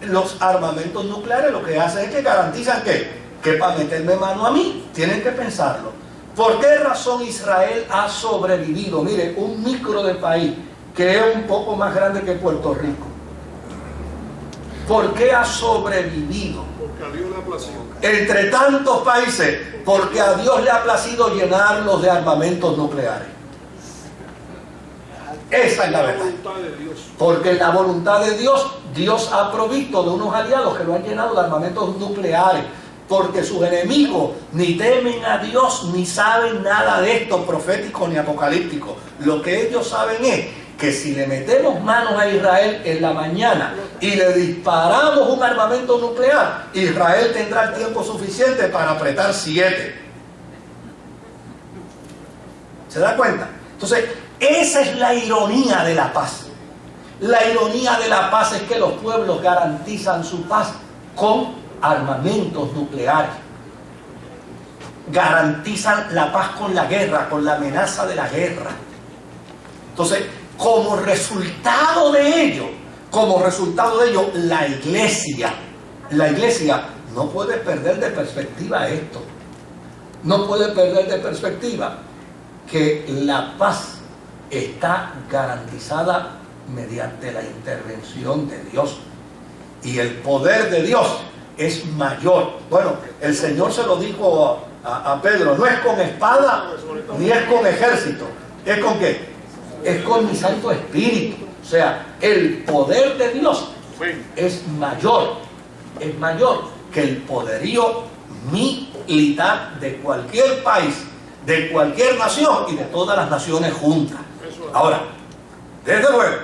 los armamentos nucleares lo que hacen es que garantizan que para meterme mano a mí tienen que pensarlo. ¿Por qué razón Israel ha sobrevivido? Mire, un micro de país que es un poco más grande que Puerto Rico. ¿Por qué ha sobrevivido? Porque a Dios le ha placido. Entre tantos países, porque a Dios le ha placido llenarlos de armamentos nucleares. Esa es la verdad. Porque en la voluntad de Dios, Dios ha provisto de unos aliados que lo han llenado de armamentos nucleares. Porque sus enemigos ni temen a Dios ni saben nada de esto profético ni apocalíptico. Lo que ellos saben es que si le metemos manos a Israel en la mañana y le disparamos un armamento nuclear, Israel tendrá el tiempo suficiente para apretar 7. ¿Se da cuenta? Entonces, esa es la ironía de la paz. La ironía de la paz es que los pueblos garantizan su paz con armamentos nucleares. Garantizan la paz con la guerra, con la amenaza de la guerra. Entonces, como resultado de ello, la iglesia no puede perder de perspectiva esto. No puede perder de perspectiva que la paz está garantizada mediante la intervención de Dios. Y el poder de Dios es mayor. Bueno, el Señor se lo dijo a Pedro, no es con espada ni es con ejército. ¿Es con qué? Es con mi Santo Espíritu. O sea, el poder de Dios es mayor es mayor que el poderío militar de cualquier país, de cualquier nación y de todas las naciones juntas. Ahora, desde luego,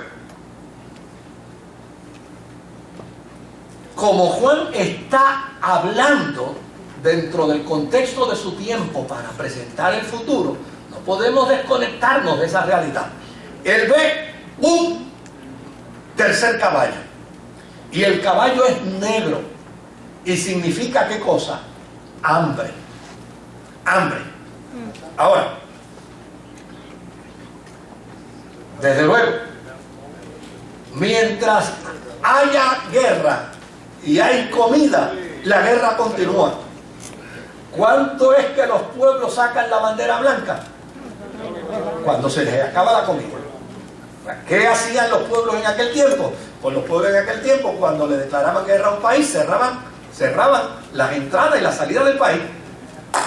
como Juan está hablando dentro del contexto de su tiempo para presentar el futuro, no podemos desconectarnos de esa realidad. Él ve un tercer caballo y el caballo es negro y significa ¿qué cosa? Hambre. Hambre. Ahora, desde luego, mientras haya guerra y hay comida, la guerra continúa. ¿Cuánto es que los pueblos sacan la bandera blanca? Cuando se les acaba la comida. ¿Qué hacían los pueblos en aquel tiempo? Pues los pueblos en aquel tiempo, cuando le declaraban guerra a un país, cerraban las entradas y las salidas del país.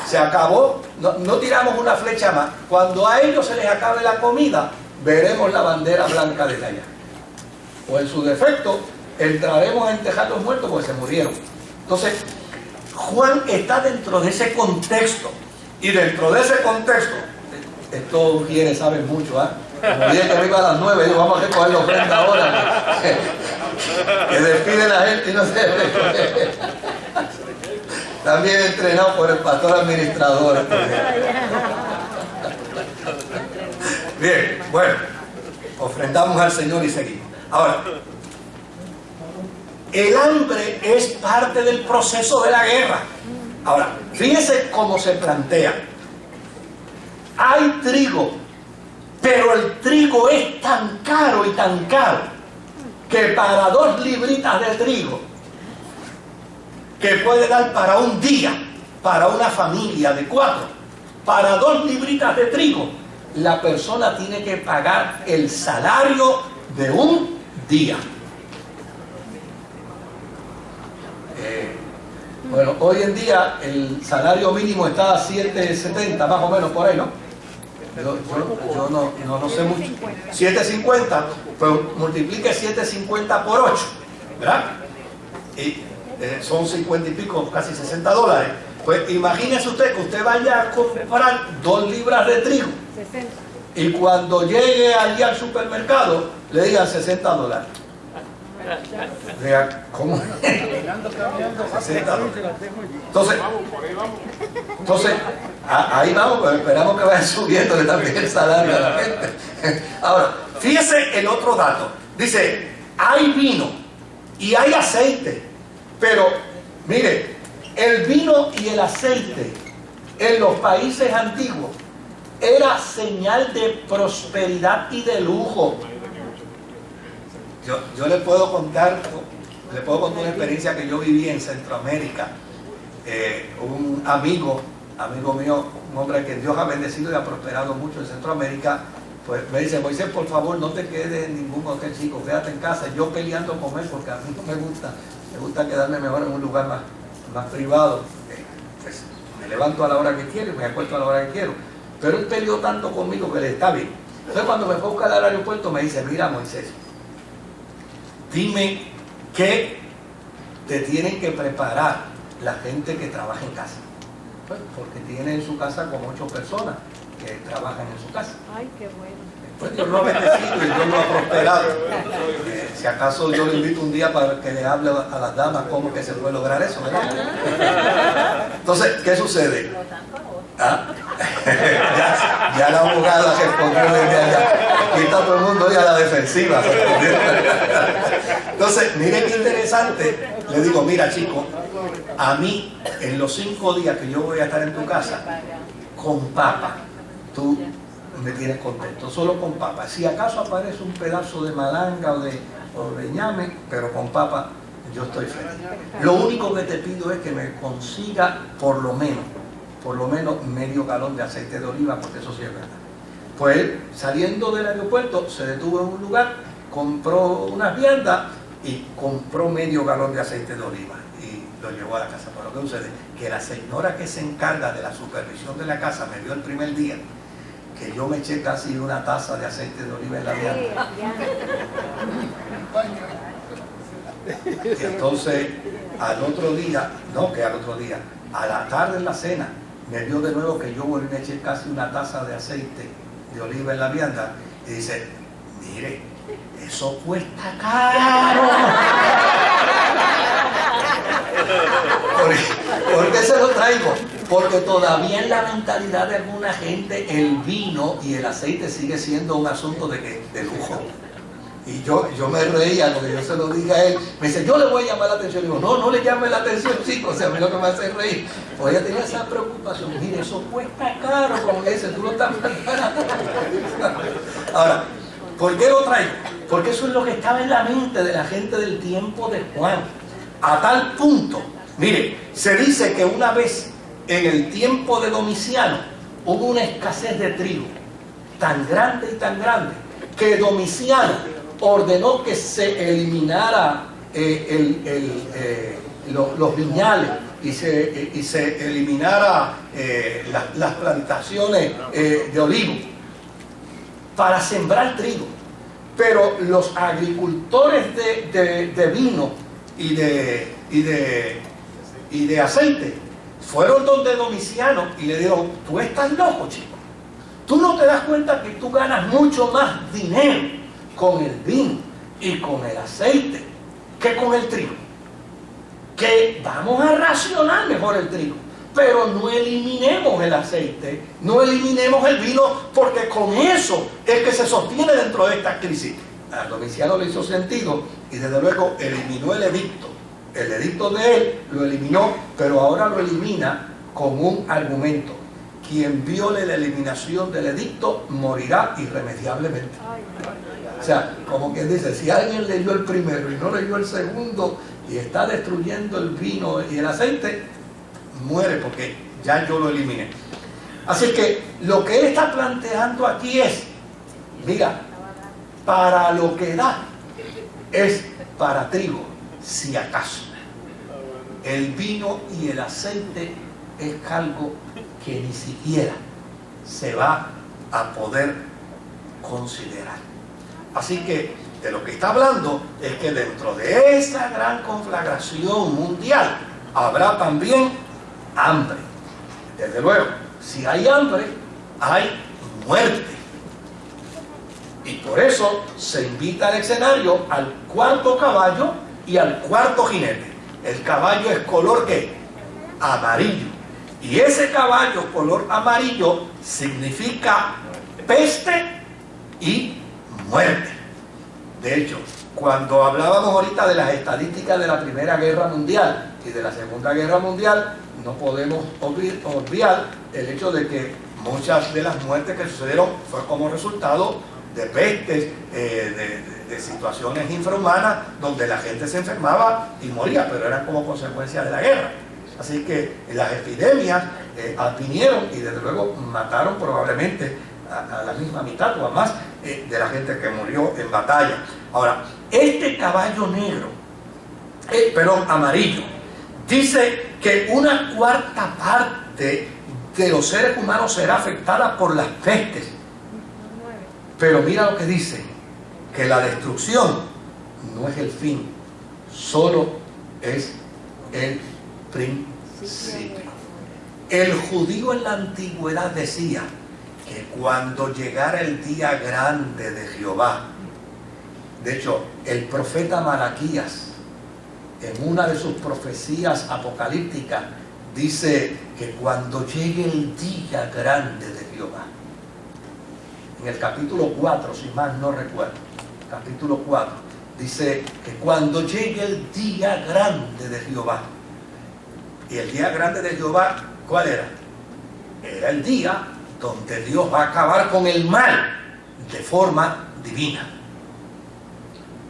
Se acabó, no tiramos una flecha más. Cuando a ellos se les acabe la comida, veremos la bandera blanca desde allá. O en su defecto, entraremos a enterrar los muertos porque se murieron. Entonces, Juan está dentro de ese contexto. Y dentro de ese contexto, estos quienes saben mucho, ¿ah? Como dije que arriba a las 9, digo, vamos a recoger la ofrenda ahora. Que despide la gente y no se recoge. También entrenado por el pastor administrador. Bien, bueno, ofrendamos al Señor y seguimos. Ahora, el hambre es parte del proceso de la guerra. Ahora, fíjense cómo se plantea. Hay trigo, pero el trigo es tan caro y tan caro que para 2 libritas de trigo, que puede dar para un día, para una familia de 4, para 2 libritas de trigo, la persona tiene que pagar el salario de un día. Bueno, hoy en día el salario mínimo está a 7.70, más o menos por ahí, ¿no? Yo no sé mucho. 7.50, pues multiplique 7.50 por 8, ¿verdad? Y son 50 y pico, casi $60. Pues imagínese usted que usted vaya a comprar 2 libras de trigo 60. Y cuando llegue allí al supermercado le digan $60. Vea, ¿cómo? $60. Entonces, ahí vamos, pero esperamos que vaya subiendo también el salario a la gente. Ahora, fíjese el otro dato. Dice, hay vino y hay aceite, pero mire, el vino y el aceite en los países antiguos era señal de prosperidad y de lujo. Yo le puedo contar una experiencia que yo viví en Centroamérica. Un amigo mío, un hombre que Dios ha bendecido y ha prosperado mucho en Centroamérica, pues me dice, Moisés, por favor, no te quedes en ningún hotel, chico, quédate en casa. Yo peleando con él porque a mí no me gusta quedarme mejor en un lugar más privado. Pues me levanto a la hora que quiero y me acuesto a la hora que quiero. Pero él peleó tanto conmigo que le está bien. Entonces cuando me fue a buscar al aeropuerto me dice, mira Moisés, dime qué te tienen que preparar la gente que trabaja en casa. Pues porque tiene en su casa como 8 personas que trabajan en su casa. Ay, qué bueno. Pues Dios lo ha bendecido y Dios lo ha prosperado. Si acaso yo le invito un día para que le hable a las damas cómo que se puede lograr eso, ¿verdad? Entonces, ¿qué sucede? Ya la abogada respondió desde allá. Aquí está todo el mundo ya a la defensiva. Entonces, miren qué interesante. Le digo, mira chico, a mí en los 5 días que yo voy a estar en tu casa, con papa, tú me tienes contento, solo con papa. Si acaso aparece un pedazo de malanga o de ñame, pero con papa yo estoy feliz. Lo único que te pido es que me consiga por lo menos medio galón de aceite de oliva, porque eso sí es verdad. Pues él, saliendo del aeropuerto, se detuvo en un lugar, compró unas viandas y compró medio galón de aceite de oliva y lo llevó a la casa. Pero lo que sucede, que la señora que se encarga de la supervisión de la casa me vio el primer día que yo me eché casi una taza de aceite de oliva en la vianda. Y entonces al otro día, no que al otro día, a la tarde en la cena, me vio de nuevo que yo volví a echar casi una taza de aceite de oliva en la vianda y dice, mire, eso cuesta caro. ¿Por qué se lo traigo? Porque todavía en la mentalidad de alguna gente el vino y el aceite sigue siendo un asunto de lujo. Y yo me reía cuando yo se lo dije a él. Me dice, yo le voy a llamar la atención. Le digo, no le llame la atención, chico. O sea, a mí lo que me hace reír. Pues ella tenía esa preocupación. Mire, eso cuesta caro, como que dice, tú lo estás preparando. Ahora, ¿por qué lo traigo? Porque eso es lo que estaba en la mente de la gente del tiempo de Juan. A tal punto, mire, se dice que una vez en el tiempo de Domiciano hubo una escasez de trigo tan grande y tan grande que Domiciano ordenó que se eliminara los viñales y se eliminara las plantaciones de olivo para sembrar trigo. Pero los agricultores de vino y de aceite fueron donde Domiciano y le dijeron, tú estás loco, chico. Tú no te das cuenta que tú ganas mucho más dinero con el vino y con el aceite que con el trigo. Que vamos a racionar mejor el trigo, pero no eliminemos el aceite, no eliminemos el vino, porque con eso es que se sostiene dentro de esta crisis. A Domiciano le hizo sentido y desde luego eliminó el edicto. El edicto de él lo eliminó, pero ahora lo elimina con un argumento. Quien viole la eliminación del edicto morirá irremediablemente. O sea, como quien dice, si alguien leyó el primero y no leyó el segundo y está destruyendo el vino y el aceite, muere porque ya yo lo eliminé. Así que lo que él está planteando aquí es, mira, para lo que da es para trigo, si acaso. El vino y el aceite es algo que ni siquiera se va a poder considerar. Así que de lo que está hablando es que dentro de esa gran conflagración mundial habrá también hambre. Desde luego, si hay hambre, hay muerte. Y por eso se invita al escenario al cuarto caballo y al cuarto jinete. El caballo es color ¿qué? Amarillo. Y ese caballo color amarillo significa peste y muerte. De hecho, cuando hablábamos ahorita de las estadísticas de la Primera Guerra Mundial y de la Segunda Guerra Mundial, no podemos obviar el hecho de que muchas de las muertes que sucedieron fue como resultado de pestes, de situaciones infrahumanas donde la gente se enfermaba y moría, pero eran como consecuencia de la guerra. Así que las epidemias vinieron y desde luego mataron probablemente a la misma mitad o a más de la gente que murió en batalla. Ahora, este caballo negro, amarillo, dice que una cuarta parte de los seres humanos será afectada por las pestes. Pero mira lo que dice, que la destrucción no es el fin, solo es el principio. El judío en la antigüedad decía que cuando llegara el día grande de Jehová, de hecho, el profeta Malaquías, en una de sus profecías apocalípticas, dice que cuando llegue el día grande de Jehová, en el capítulo 4, si mal no recuerdo, capítulo 4, dice que cuando llegue el día grande de Jehová, y el día grande de Jehová, ¿cuál era? Era el día donde Dios va a acabar con el mal de forma divina.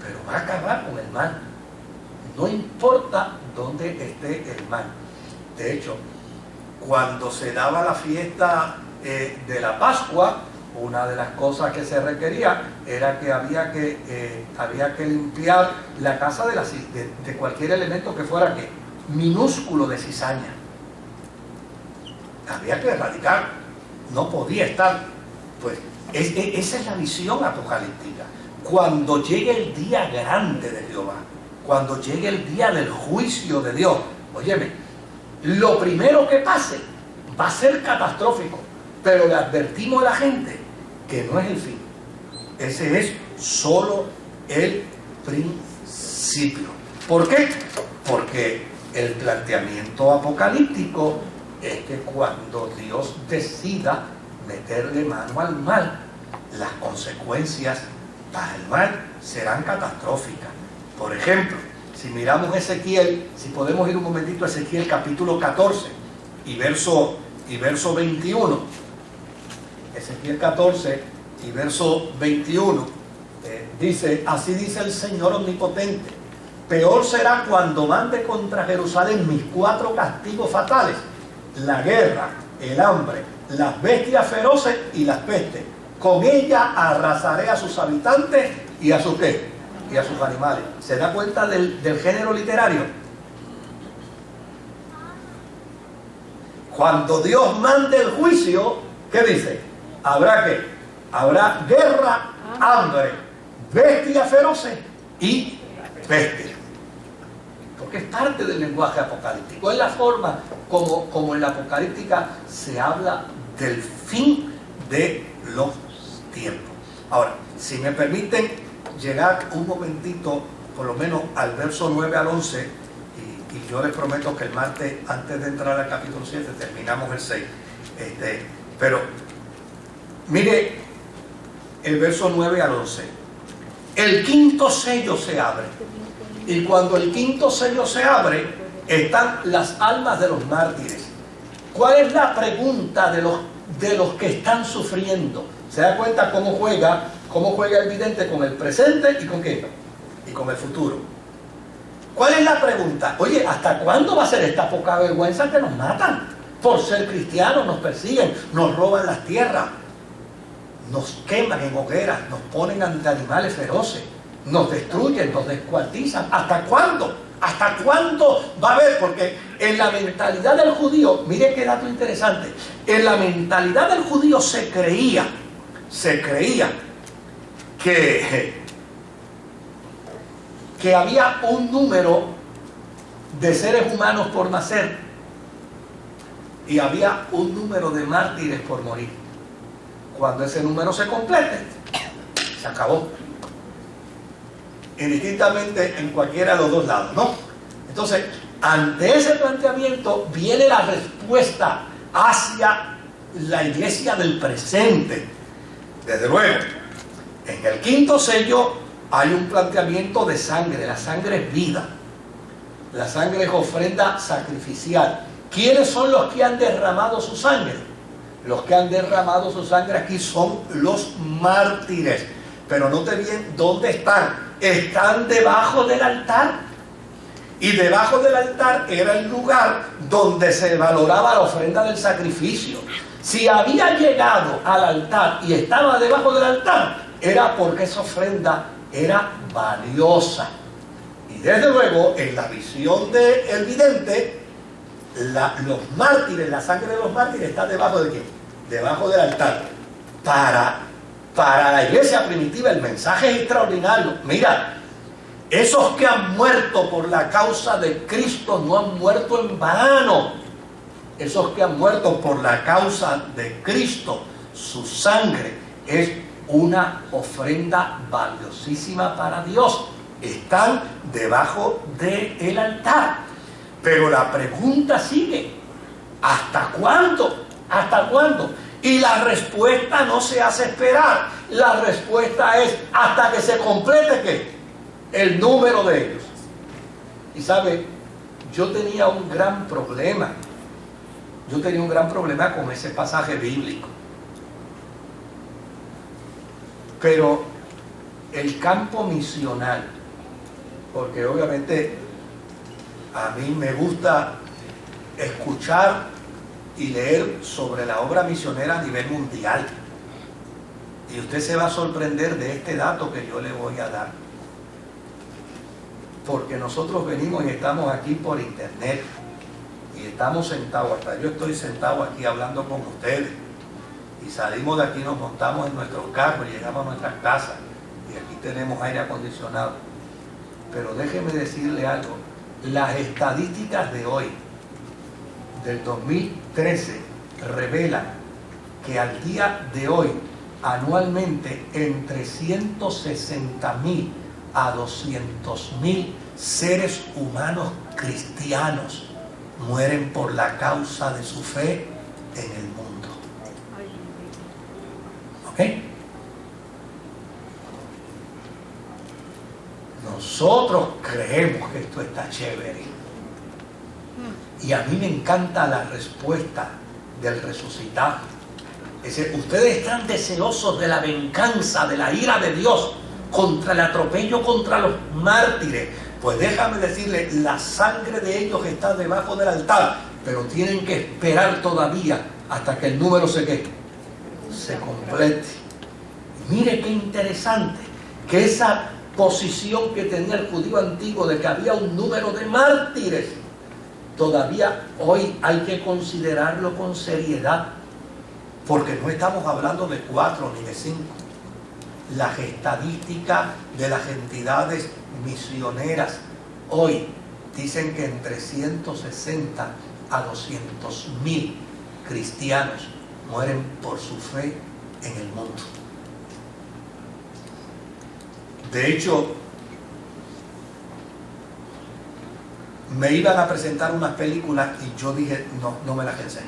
Pero va a acabar con el mal, no importa dónde esté el mal. De hecho, cuando se daba la fiesta de la Pascua, una de las cosas que se requería era que había que limpiar la casa de cualquier elemento que fuera minúsculo de cizaña. Había que erradicar, no podía estar. Pues esa es la visión apocalíptica. Cuando llegue el día grande de Jehová, cuando llegue el día del juicio de Dios, óyeme, lo primero que pase va a ser catastrófico, pero le advertimos a la gente que no es el fin. Ese es solo el principio. ¿Por qué? Porque el planteamiento apocalíptico es que cuando Dios decida meterle mano al mal, las consecuencias para el mal serán catastróficas. Por ejemplo, si miramos Ezequiel, si podemos ir un momentito a Ezequiel capítulo 14 y verso 21. Ezequiel 14 y verso 21 dice: así dice el Señor omnipotente, peor será cuando mande contra Jerusalén mis 4 castigos fatales: la guerra, el hambre, las bestias feroces y las pestes. Con ella arrasaré a sus habitantes y a sus ¿qué? Y a sus animales. ¿Se da cuenta del género literario? Cuando Dios mande el juicio, ¿qué dice? ¿Habrá qué? Habrá guerra, hambre, bestias feroces y pestes. Porque es parte del lenguaje apocalíptico. Es la forma como en la apocalíptica se habla del fin de los tiempos. Ahora, si me permiten llegar un momentito, por lo menos al verso 9 al 11, y yo les prometo que el martes, antes de entrar al capítulo 7, terminamos el 6. Pero, mire el verso 9 al 11. El quinto sello se abre. Y cuando el quinto sello se abre, están las almas de los mártires. ¿Cuál es la pregunta de los que están sufriendo? ¿Se da cuenta cómo juega el vidente con el presente y con qué? Y con el futuro. ¿Cuál es la pregunta? Oye, ¿hasta cuándo va a ser esta poca vergüenza que nos matan? Por ser cristianos nos persiguen, nos roban las tierras, nos queman en hogueras, nos ponen ante animales feroces, nos destruyen, nos descuartizan. ¿Hasta cuándo? ¿Hasta cuándo va a haber? Porque en la mentalidad del judío, mire qué dato interesante, en la mentalidad del judío se creía que había un número de seres humanos por nacer y había un número de mártires por morir. Cuando ese número se complete, se acabó. Indistintamente en cualquiera de los dos lados, ¿no? Entonces, ante ese planteamiento viene la respuesta hacia la iglesia del presente. Desde luego, en el quinto sello hay un planteamiento de sangre. La sangre es vida. La sangre es ofrenda sacrificial. ¿Quiénes son los que han derramado su sangre? Los que han derramado su sangre aquí son los mártires. Pero note bien dónde están. Están debajo del altar. Y debajo del altar era el lugar donde se valoraba la ofrenda del sacrificio. Si había llegado al altar y estaba debajo del altar, era porque esa ofrenda era valiosa. Y desde luego, en la visión del vidente, los mártires, la sangre de los mártires está debajo de ¿qué? Debajo del altar. Para la iglesia primitiva el mensaje es extraordinario. Mira, esos que han muerto por la causa de Cristo no han muerto en vano. Esos que han muerto por la causa de Cristo, su sangre es una ofrenda valiosísima para Dios. Están debajo del altar. Pero la pregunta sigue: ¿hasta cuándo? ¿Hasta cuándo? Y la respuesta no se hace esperar. La respuesta es hasta que se complete ¿qué? El número de ellos. Y sabe, yo tenía un gran problema. Yo tenía un gran problema con ese pasaje bíblico. Pero el campo misional, porque obviamente a mí me gusta escuchar y leer sobre la obra misionera a nivel mundial. Y usted se va a sorprender de este dato que yo le voy a dar. Porque nosotros venimos y estamos aquí por internet. Y estamos sentados, hasta yo estoy sentado aquí hablando con ustedes. Y salimos de aquí, nos montamos en nuestros carros, llegamos a nuestras casas. Y aquí tenemos aire acondicionado. Pero déjeme decirle algo, las estadísticas de hoy, del 2013, revelan que al día de hoy, anualmente, entre 160.000 a 200.000 seres humanos cristianos mueren por la causa de su fe en el mundo. ¿Ok? Nosotros creemos que esto está chévere. Y a mí me encanta la respuesta del resucitado. Dice, ustedes están deseosos de la venganza, de la ira de Dios contra el atropello contra los mártires. Pues déjame decirle, la sangre de ellos está debajo del altar, pero tienen que esperar todavía hasta que el número se complete. Mire qué interesante, que esa posición que tenía el judío antiguo de que había un número de mártires, todavía hoy hay que considerarlo con seriedad, porque no estamos hablando de 4 ni de 5. Las estadísticas de las entidades misioneras hoy dicen que entre 160 a 200.000 cristianos mueren por su fe en el mundo. De hecho, me iban a presentar unas películas y yo dije, no me las enseñe,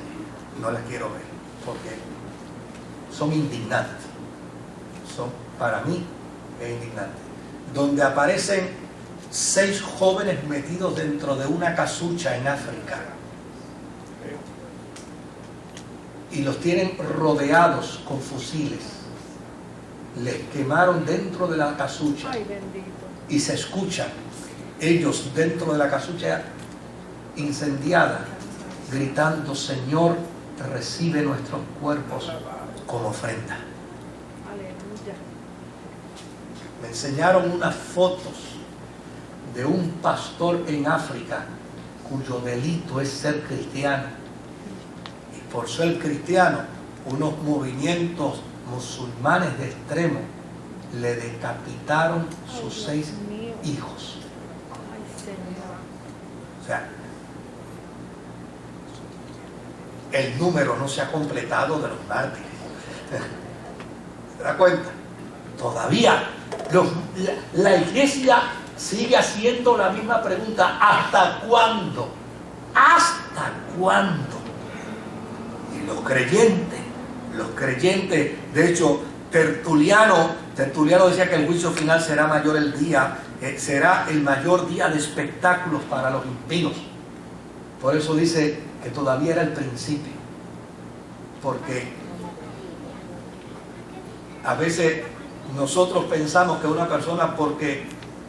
no las quiero ver, porque son indignantes. Para mí es indignante. Donde aparecen 6 jóvenes metidos dentro de una casucha en África y los tienen rodeados con fusiles. Les quemaron dentro de la casucha. Ay, bendito. Y se escuchan ellos dentro de la casucha incendiada gritando, Señor, recibe nuestros cuerpos como ofrenda. Aleluya. Me enseñaron unas fotos de un pastor en África cuyo delito es ser cristiano, y por ser cristiano unos movimientos musulmanes de extremo le decapitaron sus 6 hijos. Ay, Señor. O sea, el número no se ha completado de los mártires. ¿Se da cuenta? Todavía la iglesia sigue haciendo la misma pregunta: ¿hasta cuándo? ¿Hasta cuándo? Y los creyentes, de hecho, Tertuliano decía que el juicio final será mayor será el mayor día de espectáculos para los impíos. Por eso dice que todavía era el principio, porque a veces nosotros pensamos que una persona, porque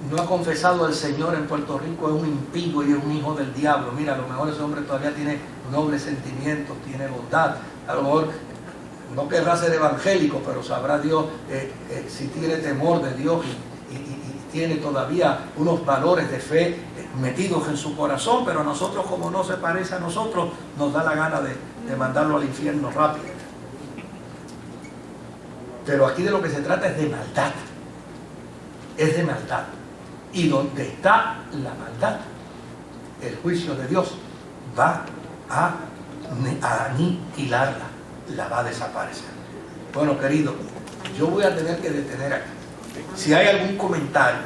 no ha confesado al Señor en Puerto Rico, es un impío y es un hijo del diablo. Mira, a lo mejor ese hombre todavía tiene nobles sentimientos, tiene bondad, a lo mejor no querrá ser evangélico, pero sabrá Dios si tiene temor de Dios y tiene todavía unos valores de fe metidos en su corazón, pero a nosotros, como no se parece a nosotros, nos da la gana de mandarlo al infierno rápido. Pero aquí de lo que se trata es de maldad. Es de maldad. Y donde está la maldad, el juicio de Dios va a aniquilarla, la va a desaparecer. Bueno, querido, yo voy a tener que detener aquí. Si hay algún comentario,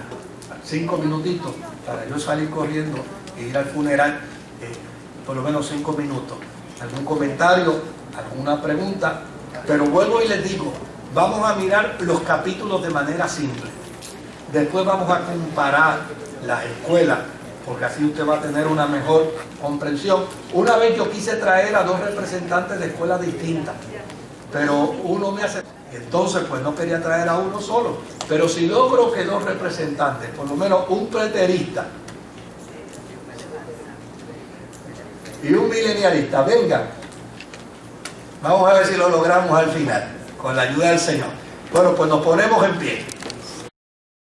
5 minutitos para yo salir corriendo e ir al funeral, por lo menos 5 minutos. ¿Algún comentario? ¿Alguna pregunta? Pero vuelvo y les digo, vamos a mirar los capítulos de manera simple. Después vamos a comparar las escuelas, porque así usted va a tener una mejor comprensión. Una vez yo quise traer a 2 representantes de escuelas distintas, pero uno me hace... Entonces, pues no quería traer a uno solo. Pero si logro que 2 representantes, por lo menos un preterista y un milenialista, vengan, vamos a ver si lo logramos al final, con la ayuda del Señor. Bueno, pues nos ponemos en pie.